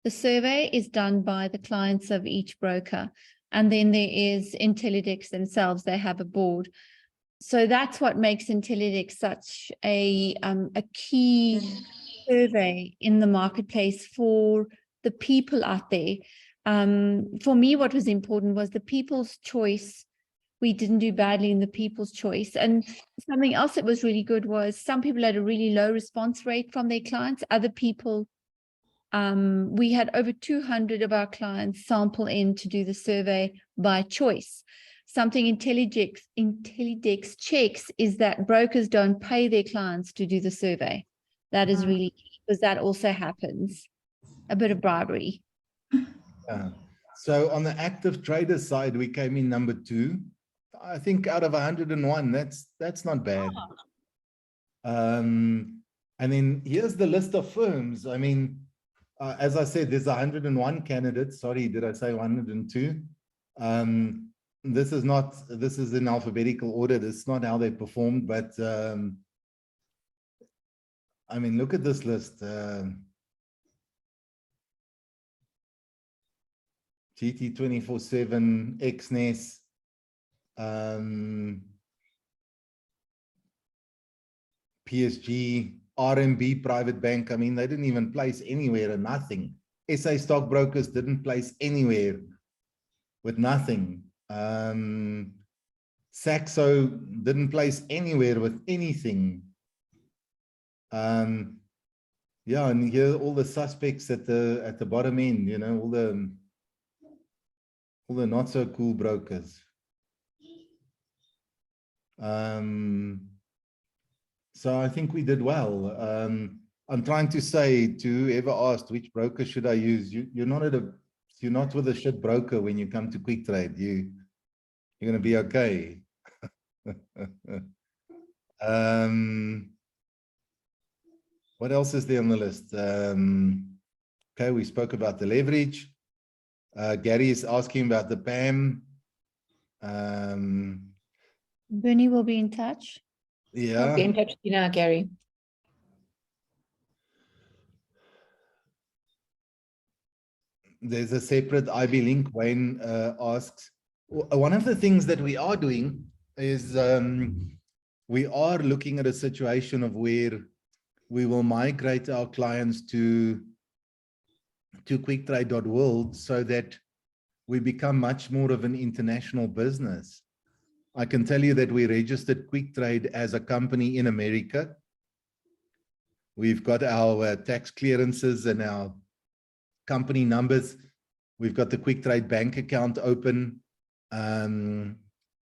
I: The survey is done by the clients of each broker. And then there is IntelliDex themselves. They have a board. So that's what makes IntelliDex such a key survey in the marketplace for the people out there. For me, what was important was the people's choice. We didn't do badly in the people's choice. And something else that was really good was some people had a really low response rate from their clients. Other people, we had over 200 of our clients sample in to do the survey by choice. Something IntelliDex checks is that brokers don't pay their clients to do the survey. That is really key, because that also happens. A bit of bribery.
A: So on the active trader side, we came in number 2. I think out of 101, that's not bad. And then here's the list of firms. I mean, as I said, there's 101 candidates. Sorry, did I say 102? This is in alphabetical order. This is not how they performed, but I mean, look at this list. GT 24/7, XNES, PSG, RMB Private Bank. I mean, they didn't even place anywhere and nothing. SA Stockbrokers didn't place anywhere with nothing. Saxo didn't place anywhere with anything. Yeah, and here all the suspects at the bottom end, you know, all the not so cool brokers. So I think we did well. I'm trying to say to whoever asked which broker should I use, you're not with a shit broker when you come to Quick Trade. You're going to be okay. What else is there on the list? Okay, we spoke about the leverage. Gary is asking about the PAM.
I: Bernie will be in touch.
A: Yeah.
J: I'll get in touch with you now, Gary.
A: There's a separate IB link. Wayne asks, one of the things that we are doing is we are looking at a situation of where we will migrate our clients to quicktrade.world so that we become much more of an international business. I can tell you that we registered Quick Trade as a company in America. We've got our tax clearances and our company numbers. We've got the Quick Trade bank account open.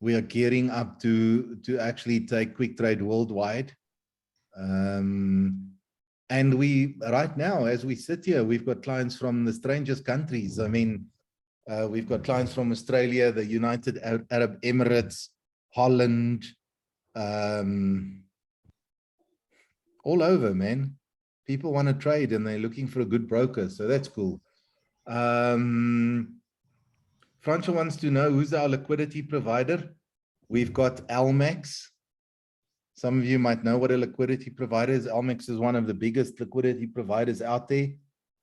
A: We are gearing up to actually take Quick Trade worldwide. And we, right now, as we sit here, we've got clients from the strangest countries. I mean, we've got clients from Australia, the United Arab Emirates, Holland, all over, man. People want to trade and they're looking for a good broker, so that's cool. Franco wants to know who's our liquidity provider. We've got Almax. Some of you might know what a liquidity provider is. Almax is one of the biggest liquidity providers out there.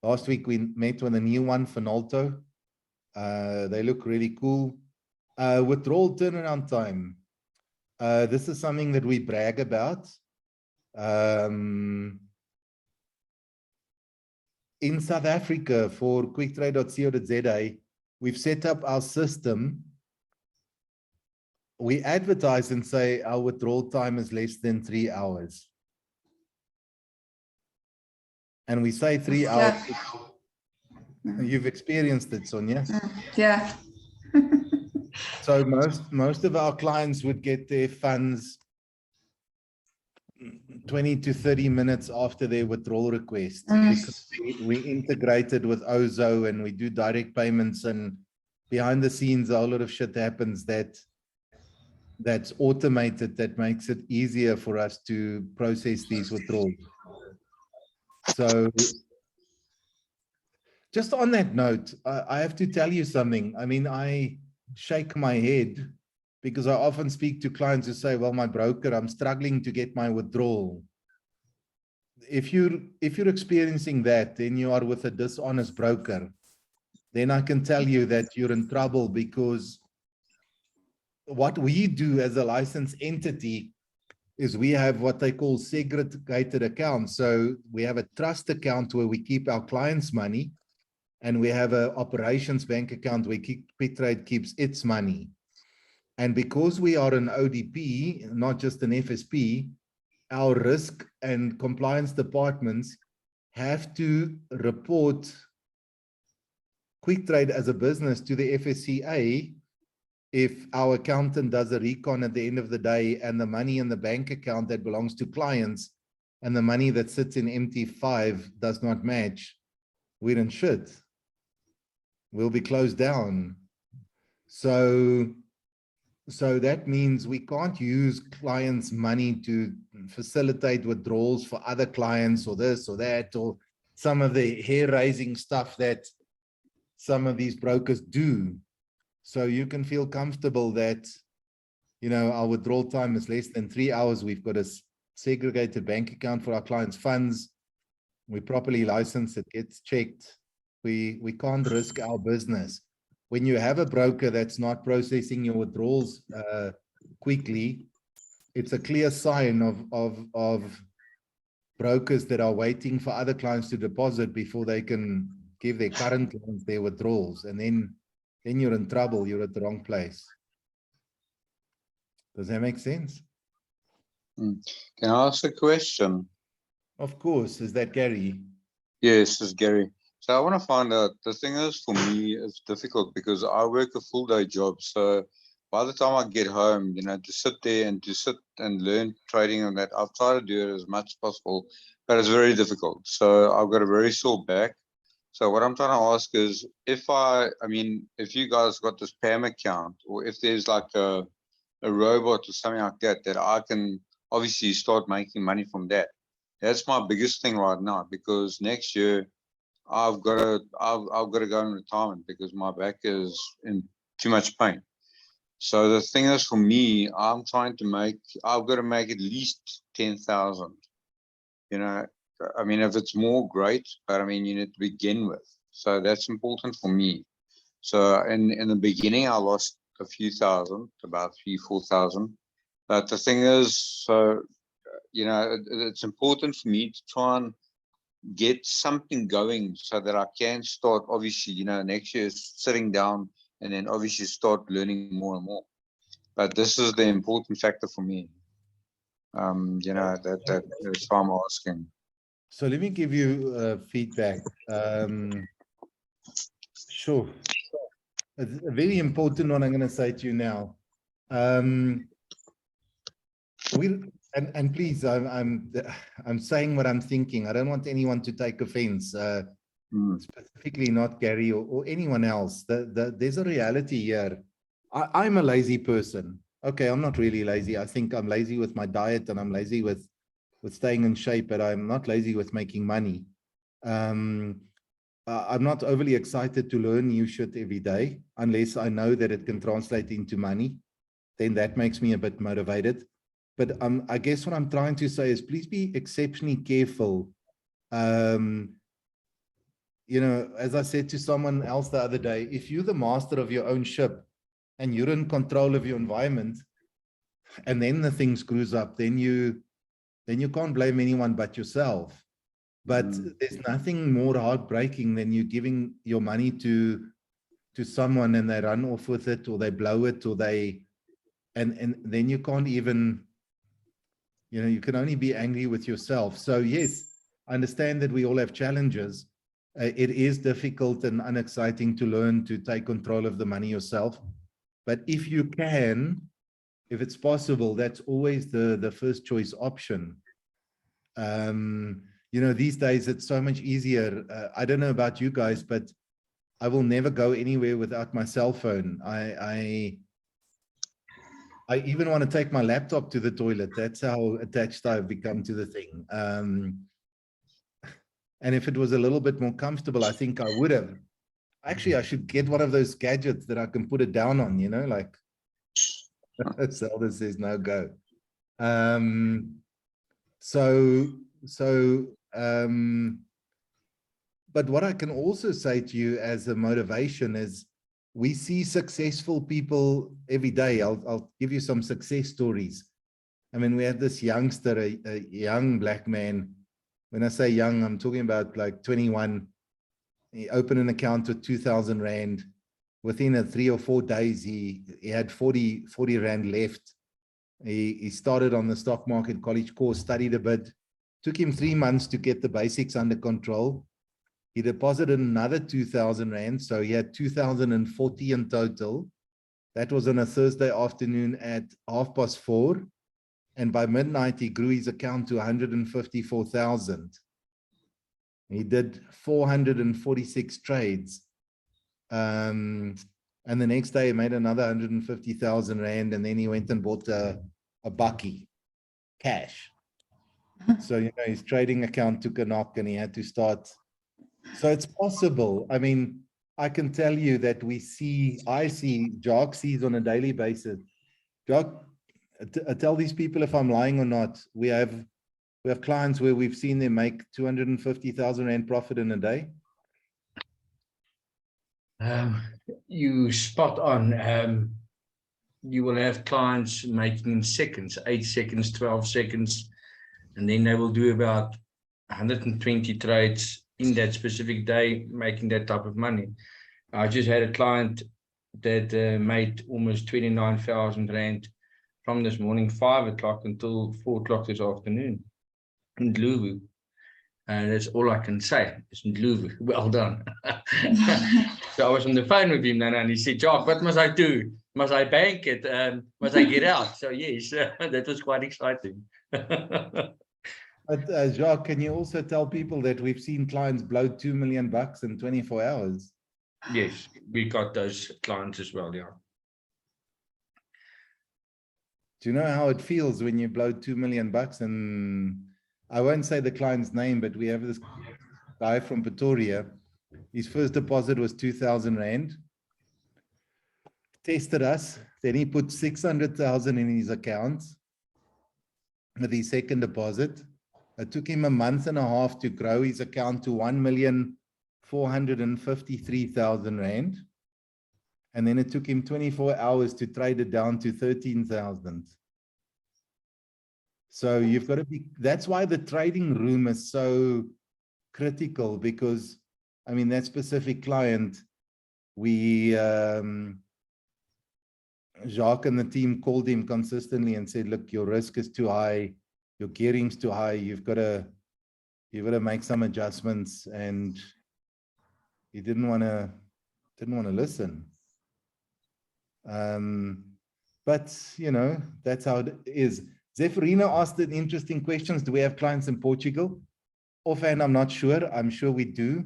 A: Last week we met with a new one, Finalto. They look really cool. Withdrawal turnaround time. This is something that we brag about. In South Africa, for quicktrade.co.za, we've set up our system. We advertise and say our withdrawal time is less than 3 hours. And we say 3 hours. You've experienced it, Sonia.
H: Yeah.
A: So most of our clients would get their funds 20 to 30 minutes after their withdrawal request, because we integrated with Ozo and we do direct payments, and behind the scenes a whole lot of shit happens that's automated, that makes it easier for us to process these withdrawals. So just on that note, I have to tell you something. I mean, I shake my head because I often speak to clients who say, well, my broker, I'm struggling to get my withdrawal. If you're experiencing that, then you are with a dishonest broker. Then I can tell you that you're in trouble, because what we do as a licensed entity is we have what they call segregated accounts. So we have a trust account where we keep our clients' money, and we have an operations bank account where QuickTrade keeps its money. And because we are an ODP, not just an FSP, our risk and compliance departments have to report QuickTrade as a business to the FSCA if our accountant does a recon at the end of the day and the money in the bank account that belongs to clients and the money that sits in MT5 does not match. We're in shit. We'll be closed down. So that means we can't use clients' money to facilitate withdrawals for other clients, or this or that, or some of the hair-raising stuff that some of these brokers do. So you can feel comfortable that, you know, our withdrawal time is less than 3 hours. We've got a segregated bank account for our clients' funds. We properly licensed, it gets checked. We can't risk our business. When you have a broker that's not processing your withdrawals quickly, it's a clear sign of brokers that are waiting for other clients to deposit before they can give their current clients their withdrawals. And then you're in trouble. You're at the wrong place. Does that make sense?
J: Can I ask a question?
A: Of course. Is that Gary?
J: Yes, it's Gary. So I want to find out, the thing is, for me, it's difficult because I work a full-day job. So by the time I get home, you know, to sit there and learn trading and that, I've tried to do it as much as possible, but it's very difficult. So I've got a very sore back. So what I'm trying to ask is, if you guys got this PAM account, or if there's like a robot or something like that, that I can obviously start making money from that. That's my biggest thing right now, because next year I've got to go in retirement because my back is in too much pain. So the thing is, for me, I've got to make at least 10,000. You know, I mean, if it's more, great, but I mean, you need to begin with. So that's important for me. So in the beginning, I lost a few thousand, about 3,000-4,000. But the thing is, so, you know, it's important for me to try and get something going so that I can start, obviously, you know, next year sitting down and then obviously start learning more and more. But this is the important factor for me. You know, that's why I'm asking.
A: So let me give you feedback. Sure. It's a very important one I'm going to say to you now. And please, I'm saying what I'm thinking. I don't want anyone to take offense, specifically not Gary or anyone else. There's a reality here. I'm a lazy person. Okay, I'm not really lazy. I think I'm lazy with my diet and I'm lazy with staying in shape, but I'm not lazy with making money. I'm not overly excited to learn new shit every day, unless I know that it can translate into money. Then that makes me a bit motivated. But I guess what I'm trying to say is, please be exceptionally careful. You know, as I said to someone else the other day, if you're the master of your own ship, and you're in control of your environment, and then the thing screws up, then you can't blame anyone but yourself. But there's nothing more heartbreaking than you giving your money to someone and they run off with it, or they blow it, or and then you can't even, you can only be angry with yourself. So yes, I understand that we all have challenges. It is difficult and unexciting to learn to take control of the money yourself. But if you can, if it's possible, that's always the first choice option. These days it's so much easier. I don't know about you guys, but I will never go anywhere without my cell phone. I even want to take my laptop to the toilet. That's how attached I've become to the thing. And if it was a little bit more comfortable, I think I would have. Actually, I should get one of those gadgets that I can put it down on, like Zelda says, no go. But what I can also say to you as a motivation is, we see successful people every day. I'll give you some success stories. I mean, we had this youngster, a young black man. When I say young, I'm talking about like 21. He opened an account with 2,000 Rand. Within 3 or 4 days, he had 40 Rand left. He started on the stock market college course, studied a bit. Took him 3 months to get the basics under control. He deposited another 2,000 Rand, so he had 2,040 in total. That was on a Thursday afternoon at 4:30. And by midnight, he grew his account to 154,000. He did 446 trades. And the next day, he made another 150,000 Rand, and then he went and bought a bakkie, cash. So, his trading account took a knock and he had to start. So it's possible. I mean, I can tell you that I see, Jock sees on a daily basis. Jock, tell these people if I'm lying or not. We have clients where we've seen them make 250,000 Rand profit in a day.
B: You spot on. You will have clients making in seconds, 8 seconds, 12 seconds, and then they will do about 120 trades in that specific day, making that type of money. I just had a client that made almost 29,000 Rand from this morning, 5 o'clock until 4 o'clock this afternoon in Ndlovu. That's all I can say. It's Ndlovu. Well done. So I was on the phone with him and he said, Jock, what must I do? Must I bank it? Must I get out? So yes, that was quite exciting.
A: But Jacques, can you also tell people that we've seen clients blow 2 million bucks in 24 hours?
B: Yes, we got those clients as well, yeah.
A: Do you know how it feels when you blow 2 million bucks? And I won't say the client's name, but we have this guy from Pretoria. His first deposit was 2,000 Rand. Tested us. Then he put 600,000 in his account with his second deposit. It took him a month and a half to grow his account to 1,453,000 Rand. And then it took him 24 hours to trade it down to 13,000. So you've got to be, that's why the trading room is so critical, because, I mean, that specific client, Jacques and the team called him consistently and said, look, your risk is too high. Your gearing's too high. You've got to make some adjustments, and he didn't want to listen. But that's how it is. Zephyrina asked an interesting questions. Do we have clients in Portugal? Offhand, I'm not sure. I'm sure we do.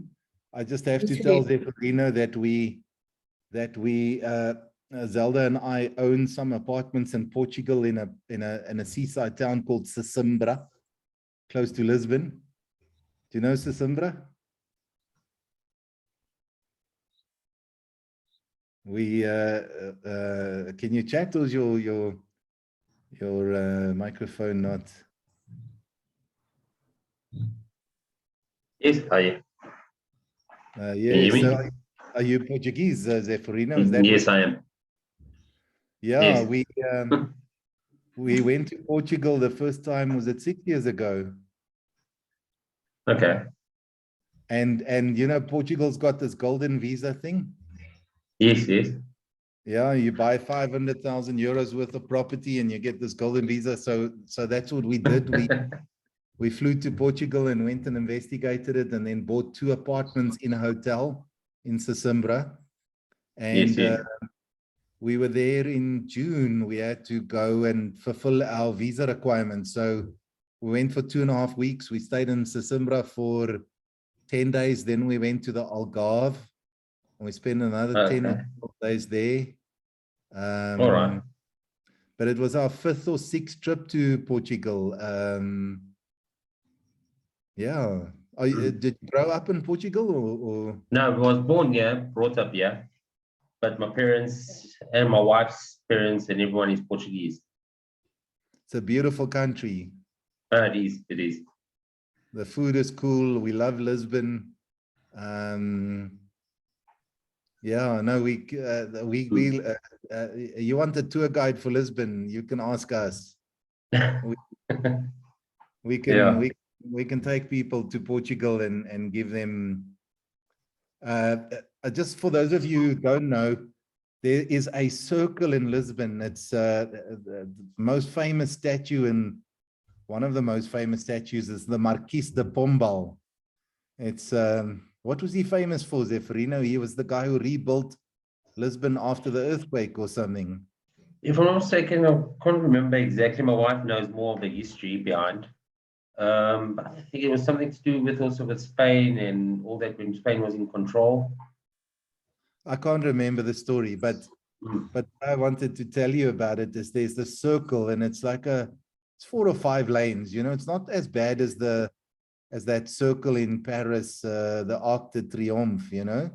A: I just have to tell Zephyrina that Zelda and I own some apartments in Portugal in a seaside town called Sesimbra, close to Lisbon. Do you know Sesimbra? Can you chat, or is your microphone not?
L: Yes, I am.
A: Yeah. So are you Portuguese, Zephyrina? Is that
L: yes, I am.
A: Yeah,
L: Yes.
A: we went to Portugal the first time, was it 6 years ago?
L: Okay.
A: And you know, Portugal's got this golden visa thing.
L: Yes, yes.
A: Yeah, you buy 500,000 euros worth of property and you get this golden visa. So that's what we did. We flew to Portugal and went and investigated it, and then bought 2 apartments in a hotel in Sesimbra. And
L: Yes.
A: we were there in June. We had to go and fulfill our visa requirements. So we went for 2.5 weeks. We stayed in Sesimbra for 10 days. Then we went to the Algarve and we spent another 10 or 12 days there.
L: All right.
A: But it was our 5th or 6th trip to Portugal. Yeah. Did you grow up in Portugal or?
L: No, I was born here, brought up here, but my parents and my wife's parents and everyone is Portuguese.
A: It's a beautiful country.
L: It is. It is.
A: The food is cool. We love Lisbon. Yeah, no, you want a tour guide for Lisbon? You can ask us. We can take people to Portugal and give them. Just for those of you who don't know, there is a circle in Lisbon. It's the most famous statue, and one of the most famous statues is the Marquis de Pombal. It's what was he famous for, Zeferino? He was the guy who rebuilt Lisbon after the earthquake or something.
L: If I'm not mistaken, I can't remember exactly. My wife knows more of the history behind. But I think it was something to do with also with Spain and all that when Spain was in control.
A: I can't remember the story, but I wanted to tell you about it. Is there's the circle, and it's like it's 4 or 5 lanes. You know, it's not as bad as that circle in Paris, the Arc de Triomphe. You know,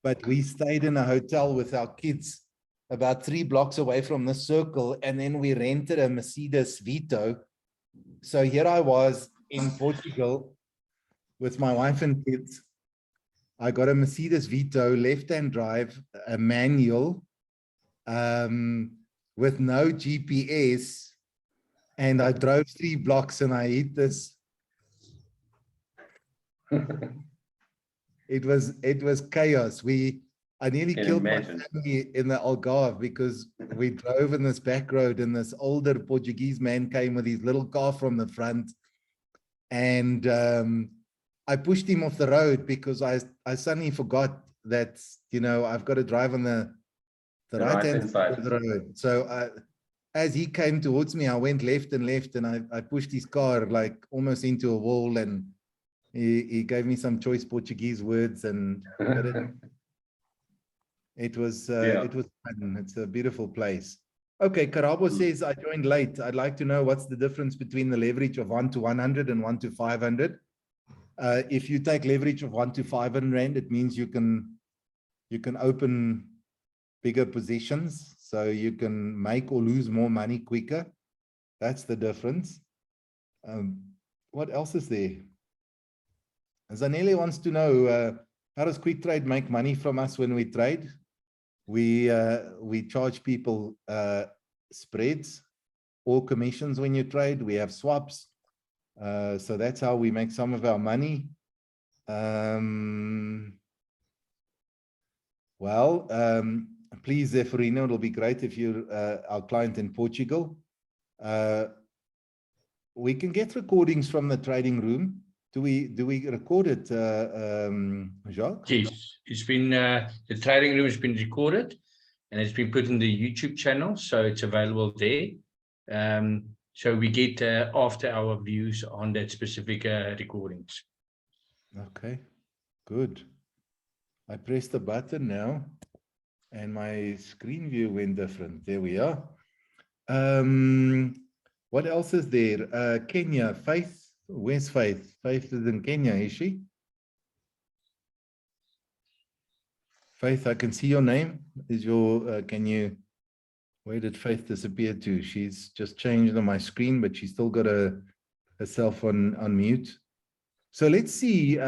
A: but we stayed in a hotel with our kids about 3 blocks away from the circle, and then we rented a Mercedes Vito. So here I was in Portugal with my wife and kids. I got a Mercedes Vito, left-hand drive, a manual, with no GPS, and I drove 3 blocks and I hit this. It was chaos. I nearly killed my family in the Algarve because we drove in this back road and this older Portuguese man came with his little car from the front, and I pushed him off the road because I suddenly forgot that, you know, I've got to drive on the right-hand side of the road. So as he came towards me, I went left, and I pushed his car like almost into a wall, and he gave me some choice Portuguese words, and it was fun. It's a beautiful place. Okay, Karabo says, I joined late. I'd like to know what's the difference between the leverage of 1 to 100 and 1 to 500. If you take leverage of 1 to 500 Rand, it means you can open bigger positions, so you can make or lose more money quicker. That's the difference. What else is there? Zanelli wants to know, how does Quick Trade make money from us when we trade? We charge people spreads or commissions when you trade. We have swaps. So that's how we make some of our money. Please, Zeferino, it'll be great if you're our client in Portugal. We can get recordings from the trading room. Do we record it, Jacques?
B: Yes, it's been the trading room has been recorded, and it's been put in the YouTube channel, so it's available there. So we get after our views on that specific recordings.
A: Okay, good. I pressed the button now, and my screen view went different. There we are. What else is there? Kenya, Faith. Where's Faith? Faith is in Kenya, is she? Faith, I can see your name. Is your, where did Faith disappear to? She's just changed on my screen, but she's still got herself on mute. So let's see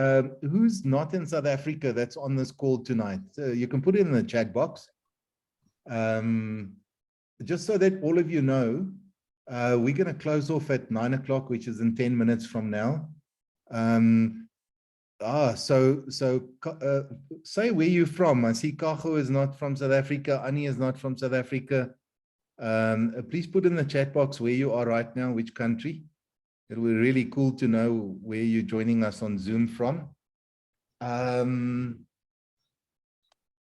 A: who's not in South Africa that's on this call tonight. You can put it in the chat box. Just so that all of you know, we're going to close off at 9 o'clock, which is in 10 minutes from now. Say where you're from. I see Kago is not from South Africa. Annie is not from South Africa. Please put in the chat box where you are right now, which country. It will be really cool to know where you're joining us on Zoom from.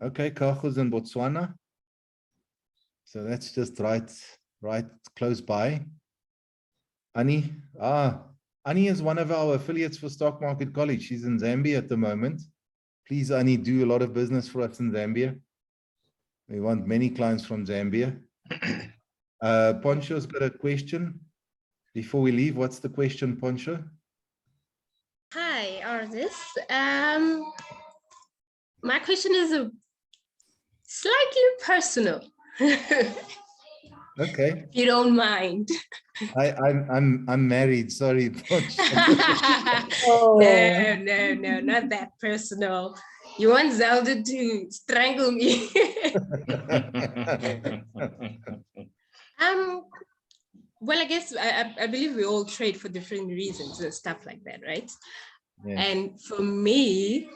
A: Okay, Kago's in Botswana. So that's just right close by. Annie, Annie is one of our affiliates for Stock Market College. She's in Zambia at the moment. Please, Annie, do a lot of business for us in Zambia. We want many clients from Zambia. Poncho's got a question. Before we leave, what's the question, Poncho?
M: Hi, Hardus. My question is slightly personal.
A: Okay.
M: If you don't mind.
A: I'm married. Sorry, Poncho.
M: No, not that personal. You want Zelda to strangle me. Well, I guess I believe we all trade for different reasons and stuff like that, right?
A: Yes.
M: And for me,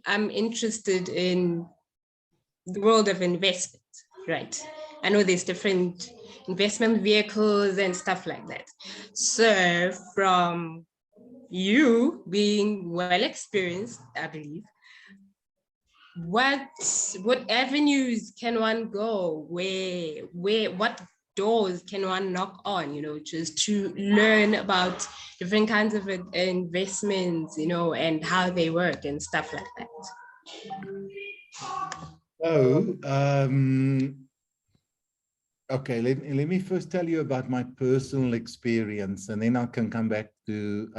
M: I'm interested in the world of investment, right? I know there's different investment vehicles and stuff like that. So from you being well experienced, I believe, what avenues can one go? What doors can one knock on, just to learn about different kinds of investments, and how they work and stuff like that?
A: So, okay, let me first tell you about my personal experience, and then I can come back to,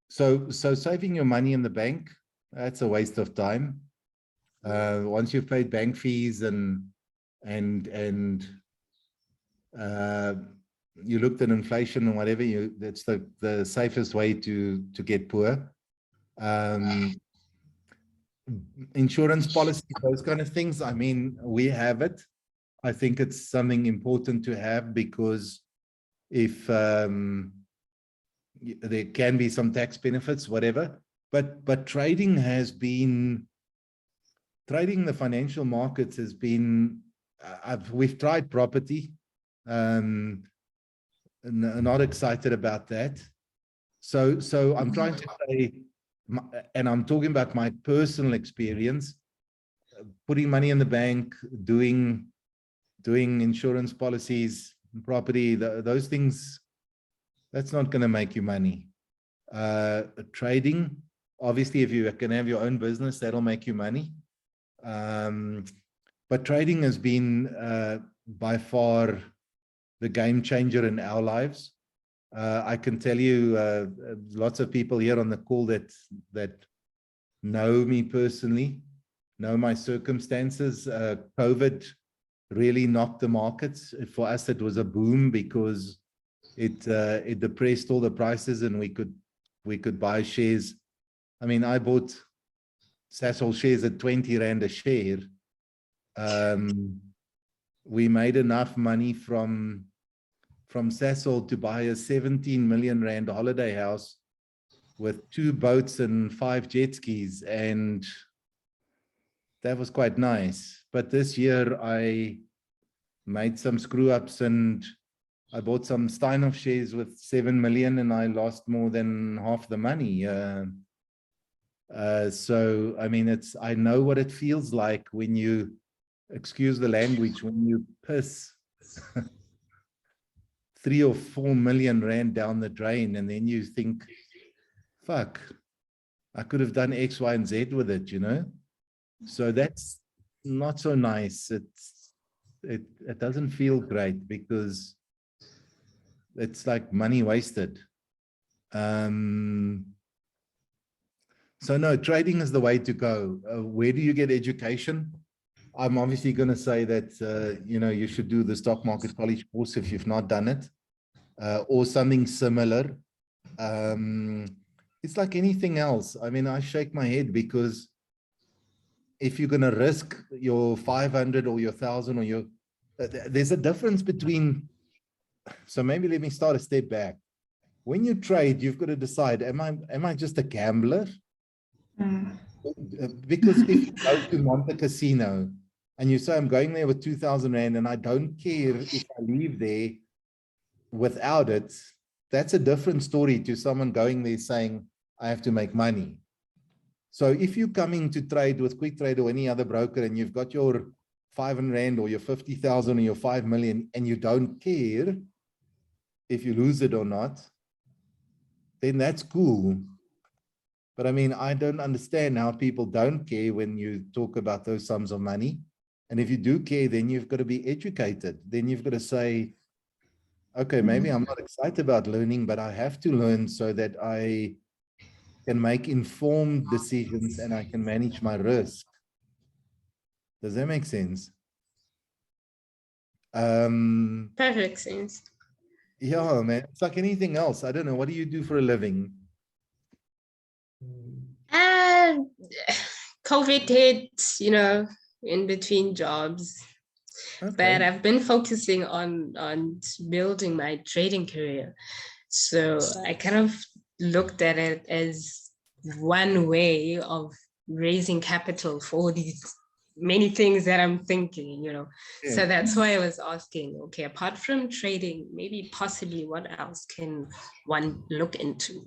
A: so saving your money in the bank, that's a waste of time. Once you've paid bank fees and you looked at inflation and whatever, that's the safest way to get poor. Insurance policy, those kind of things, I mean, we have it. I think it's something important to have, because if there can be some tax benefits, whatever, but trading the financial markets has been, we've tried property, not excited about that. So I'm trying to say, and I'm talking about my personal experience, putting money in the bank, doing insurance policies, property, those things, that's not going to make you money. Trading, obviously, if you can have your own business, that'll make you money. But trading has been by far the game changer in our lives. I can tell you, lots of people here on the call that know me personally, know my circumstances. COVID really knocked the markets. For us, it was a boom because it depressed all the prices, and we could buy shares. I mean, I bought Sasol shares at 20 Rand a share. We made enough money from Sasol to buy a 17 million Rand holiday house with 2 boats and 5 jet skis, and that was quite nice. But this year I made some screw ups, and I bought some Steinhoff shares with 7 million, and I lost more than half the money. So I mean, I know what it feels like when you, excuse the language, when you piss 3 or 4 million Rand down the drain, and then you think, fuck, I could have done X, Y, and Z with it, So that's not so nice. It doesn't feel great, because it's like money wasted. So no, trading is the way to go. Where do you get education? I'm obviously going to say that, you should do the Stock Market College course if you've not done it, or something similar. It's like anything else. I mean, I shake my head because if you're going to risk your 500 or your 1,000 or your, there's a difference between, so maybe let me start a step back. When you trade, you've got to decide, am I just a gambler? Because if you go to Monte Casino and you say, I'm going there with 2,000 Rand and I don't care if I leave there without it, that's a different story to someone going there saying, I have to make money. So if you're coming to trade with Quick Trade or any other broker and you've got your 500 Rand or your 50,000 or your 5 million and you don't care if you lose it or not, then that's cool. But I mean, I don't understand how people don't care when you talk about those sums of money. And if you do care, then you've got to be educated. Then you've got to say, okay, maybe I'm not excited about learning, but I have to learn so that I can make informed decisions and I can manage my risk. Does that make sense?
M: Perfect sense.
A: Yeah, man. It's like anything else. I don't know. What do you do for a living?
M: COVID hit, you know, in between jobs. But I've been focusing on building my trading career. So I kind of looked at it as one way of raising capital for these many things that I'm thinking, you know.
A: Yeah.
M: So that's why I was asking, okay, apart from trading, maybe possibly what else can one look into?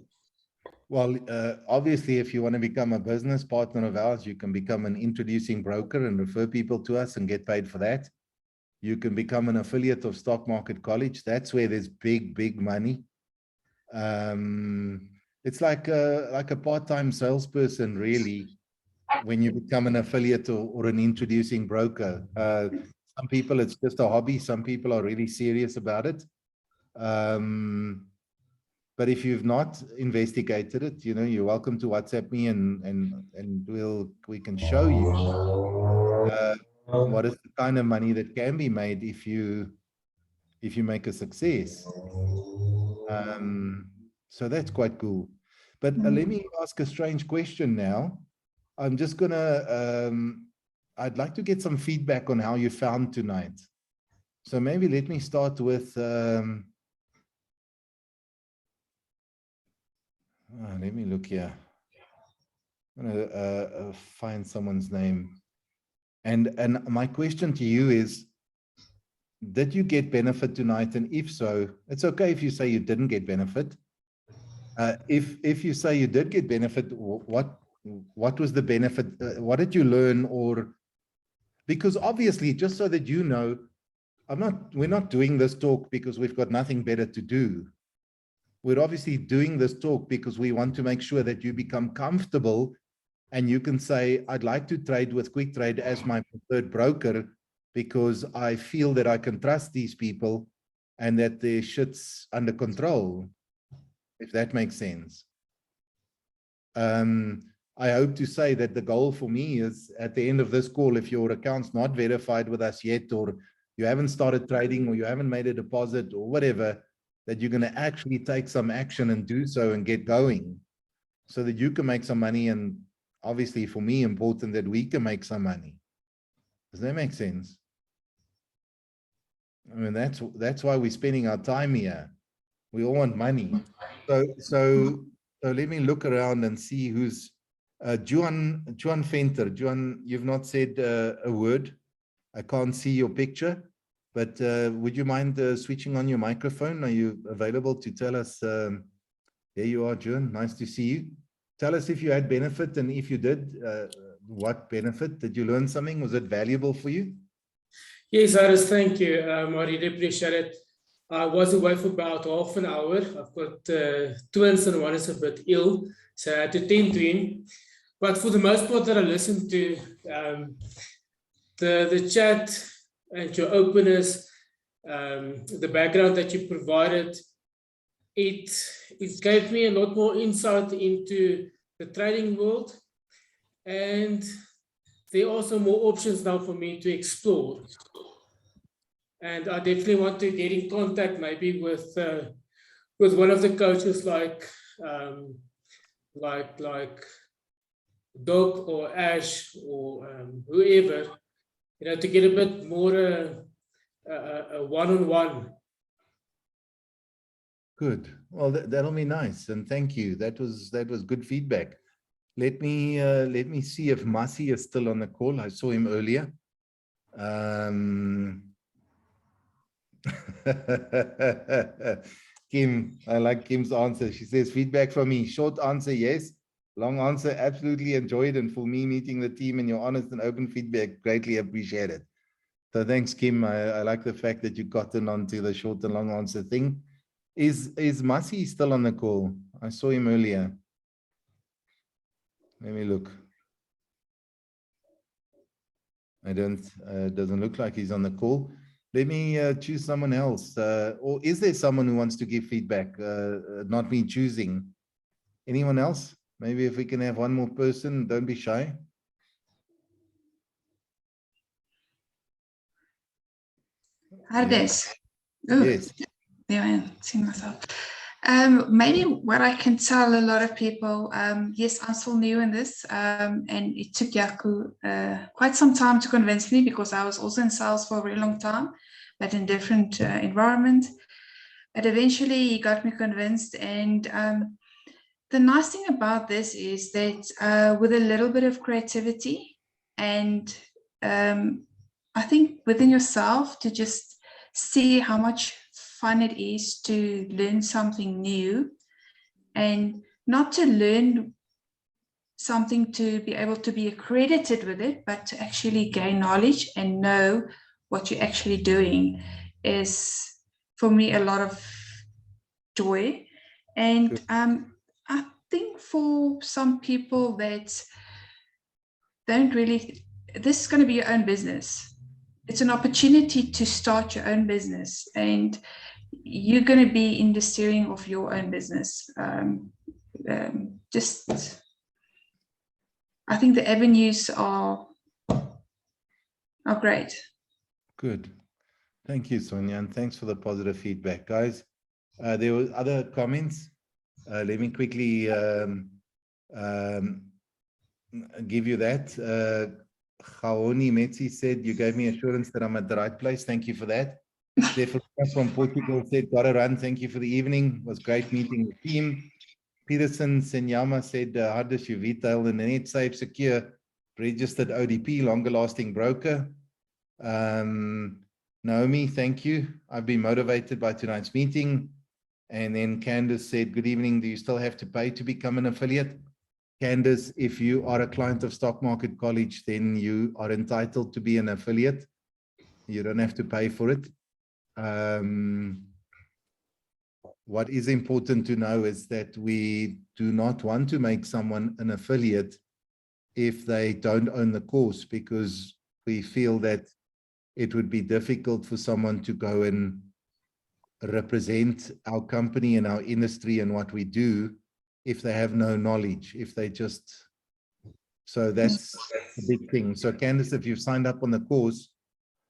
A: Well, obviously, if you want to become a business partner of ours, you can become an introducing broker and refer people to us and get paid for that. You can become an affiliate of Stock Market College. That's where there's big money. It's like a part-time salesperson, really, when you become an affiliate or an introducing broker. Some people, it's just a hobby. Some people are really serious about it. But if you've not investigated it, you know, you're welcome to WhatsApp me and we can show you what is the kind of money that can be made if you make a success. So that's quite cool. But let me ask a strange question now. I'm just gonna, I'd like to get some feedback on how you found tonight. So maybe let me start with, let me look here. I'm gonna find someone's name. And my question to you is, did you get benefit tonight? And if so, it's okay if you say you didn't get benefit. If you say you did get benefit, what was the benefit? What did you learn? Or because obviously, just so that you know, we're not doing this talk because we've got nothing better to do. We're obviously doing this talk because we want to make sure that you become comfortable and you can say, I'd like to trade with Quick Trade as my preferred broker because I feel that I can trust these people and that their shit's under control, if that makes sense. I hope to say that the goal for me is at the end of this call, if your account's not verified with us yet, or you haven't started trading, or you haven't made a deposit or whatever, that you're going to actually take some action and do so and get going so that you can make some money. And obviously for me, important that we can make some money. Does that make sense? I mean, that's why we're spending our time here. We all want money. So let me look around and see who's Juan Venter. Juan, you've not said a word. I can't see your picture, but would you mind switching on your microphone? Are you available to tell us? There you are, Juan. Nice to see you. Tell us if you had benefit, and if you did, what benefit? Did you learn something? Was it valuable for you?
D: Yes, Hardus, thank you. I really appreciate it. I was away for about half an hour. I've got twins and one is a bit ill, so I had to tend to him. But for the most part that I listened to, the chat and your openness, the background that you provided, it gave me a lot more insight into the trading world. And there are also more options now for me to explore. And I definitely want to get in contact maybe with one of the coaches like Doc or Ash or whoever, to get a bit more one-on-one.
A: Good. Well, that'll be nice, and thank you. That was good feedback. Let me see if Masi is still on the call. I saw him earlier. Kim, I like Kim's answer. She says feedback from me. Short answer, yes. Long answer, absolutely enjoyed. And for me, meeting the team and your honest and open feedback, greatly appreciated. So thanks, Kim. I like the fact that you got in onto the short and long answer thing. Is Masi still on the call? I saw him earlier. Let me look. I don't, doesn't look like he's on the call. Let me choose someone else. Or is there someone who wants to give feedback? Not me choosing. Anyone else? Maybe if we can have one more person, don't be shy.
H: Hardus.
A: Yes.
H: There I am, seeing myself. Maybe what I can tell a lot of people, yes, I'm still new in this, and it took Jaco quite some time to convince me, because I was also in sales for a very long time, but in different environment. But eventually he got me convinced, and the nice thing about this is that with a little bit of creativity and I think within yourself, to just see how much fun it is to learn something new, and not to learn something to be able to be accredited with it, but to actually gain knowledge and know what you're actually doing, is for me a lot of joy. And I think for some people that don't really, this is going to be your own business. It's an opportunity to start your own business, and you're going to be in the steering of your own business. I think the avenues are great.
A: Good. Thank you, Sonia, and thanks for the positive feedback, guys. There were other comments. Let me quickly give you that. Gaoni Metsi said, you gave me assurance that I'm at the right place. Thank you for that. Stefan from Portugal said, gotta run. Thank you for the evening. It was great meeting the team. Peterson Senyama said, Hardus, you retail in the net safe, secure, registered ODP, longer lasting broker. Naomi, thank you. I've been motivated by tonight's meeting. And then Candace said, good evening. Do you still have to pay to become an affiliate? Candace, if you are a client of Stock Market College, then you are entitled to be an affiliate. You don't have to pay for it. What is important to know is that we do not want to make someone an affiliate if they don't own the course, because we feel that it would be difficult for someone to go and represent our company and our industry and what we do if they have no knowledge, if they just, so that's a big thing. So Candice, if you've signed up on the course,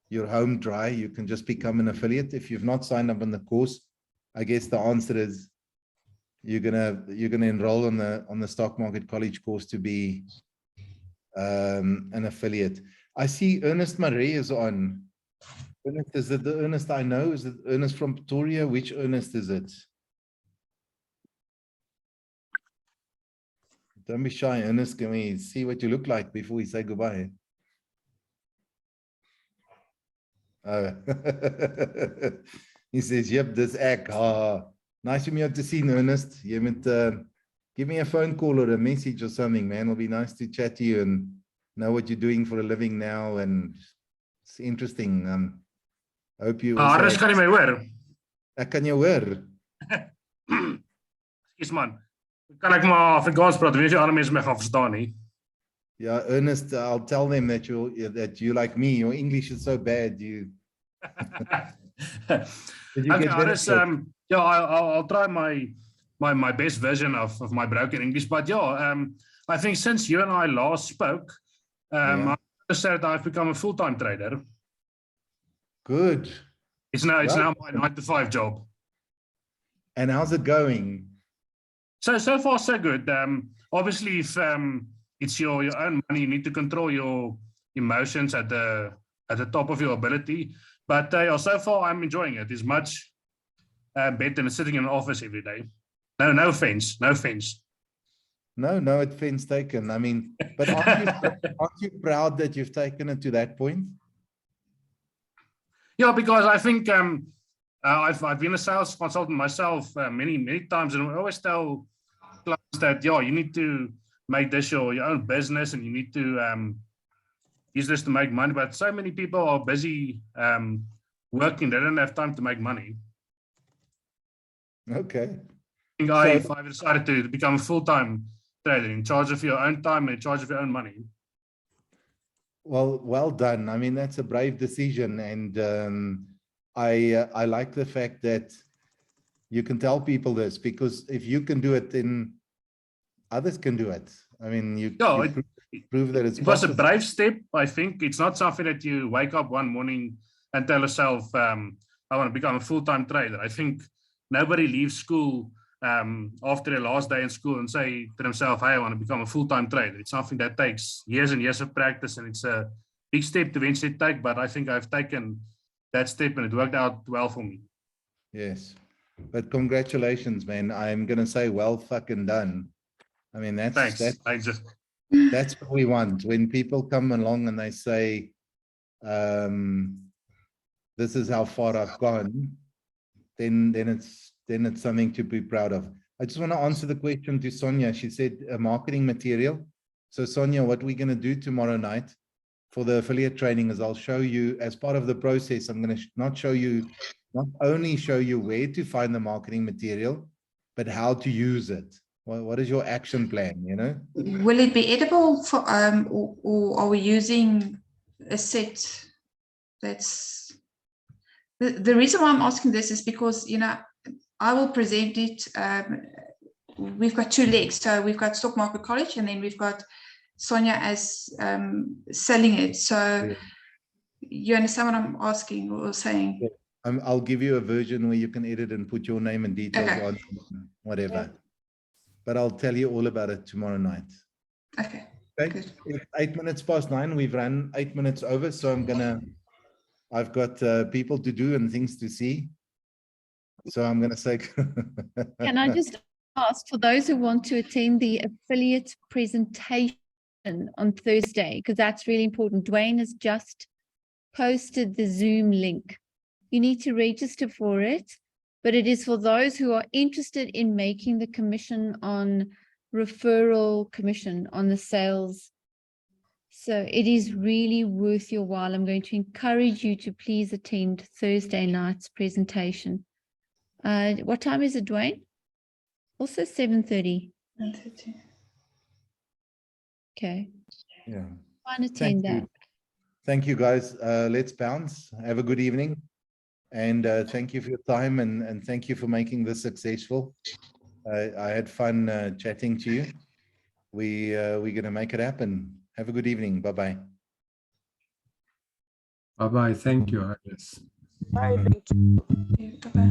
A: you're home dry, you can just become an affiliate. If you've not signed up on the course, I guess the answer is you're gonna enroll on the Stock Market College course to be an affiliate. I see Ernest Marais is on. Ernest, is it the Ernest I know? Is it Ernest from Pretoria? Which Ernest is it? Don't be shy, Ernest. Can we see what you look like before we say goodbye? He says, yep, this act. Nice of you to see, Ernest. You meant, give me a phone call or a message or something, man. It'll be nice to chat to you and know what you're doing for a living now. And it's interesting. I hope you also...
N: Hardus, kan jy my hoor?
A: Ek kan jou hoor.
N: Excuse man. Kan ek maar Afrikaans praat? Weet jy, ander mense my gaan verstaan nie.
A: Yeah, Ernest, I'll tell them that you like me. Your English is so bad. You.
N: Okay, Hardus, yeah, I'll try my best version of my broken English, but yeah, I think since you and I last spoke, I said I've become a full-time trader.
A: Good.
N: It's now my 9-to-5 job.
A: And how's it going?
N: So far so good. Obviously, if it's your own money, you need to control your emotions at the top of your ability. But so far I'm enjoying it. It's much better than sitting in an office every day. No offense.
A: No offense taken. I mean, but aren't you proud that you've taken it to that point?
N: Yeah, because I think I've been a sales consultant myself many times, and I always tell clients that you need to make this your own business, and you need to use this to make money. But so many people are busy working; they don't have time to make money.
A: Okay.
N: I think I've decided to become a full-time trader, in charge of your own time and in charge of your own money.
A: Well done. I mean, that's a brave decision, and I like the fact that you can tell people this, because if you can do it, then others can do it. I mean, you prove that it's
N: It was a
A: possible.
N: brave step. I think it's not something that you wake up one morning and tell yourself, I want to become a full-time trader. I think nobody leaves school after their last day in school and say to themselves, hey, I want to become a full-time trader. It's something that takes years and years of practice, and it's a big step to eventually take, but I think I've taken that step and it worked out well for me.
A: Yes, but congratulations, man. I'm gonna say well fucking done. I mean,
N: Thanks.
A: that's what we want. When people come along and they say, this is how far I've gone, then it's something to be proud of. I just want to answer the question to Sonia. She said marketing material. So Sonia, what we're going to do tomorrow night for the affiliate training is I'll show you, as part of the process, I'm going to not only show you where to find the marketing material, but how to use it. What is your action plan, you know?
H: Will it be edible for or are we using a set that's the reason why I'm asking this is because, you know, I will present it. We've got two legs. So we've got Stock Market College, and then we've got Sonia as selling it. So you understand what I'm asking or saying?
A: I'll give you a version where you can edit and put your name and details on, whatever. But I'll tell you all about it tomorrow night.
H: Okay.
A: It's 8 minutes past 9. We've run 8 minutes over, so I've got people to do and things to see. So I'm going to say.
I: Can I just ask, for those who want to attend the affiliate presentation on Thursday, because that's really important. Dwayne has just posted the Zoom link. You need to register for it, but it is for those who are interested in making the commission on referral commission on the sales. So it is really worth your while. I'm going to encourage you to please attend Thursday night's presentation. What time is it, Dwayne? Also 7:30.
H: 7:30.
I: Okay.
A: Yeah.
I: Try and attend that.
A: Thank you, guys. Let's bounce. Have a good evening. And thank you for your time, and thank you for making this successful. I had fun chatting to you. We're going to make it happen. Have a good evening. Bye-bye.
K: Bye-bye. Thank you, Hardus.
C: Bye. Thank you.
H: Bye-bye.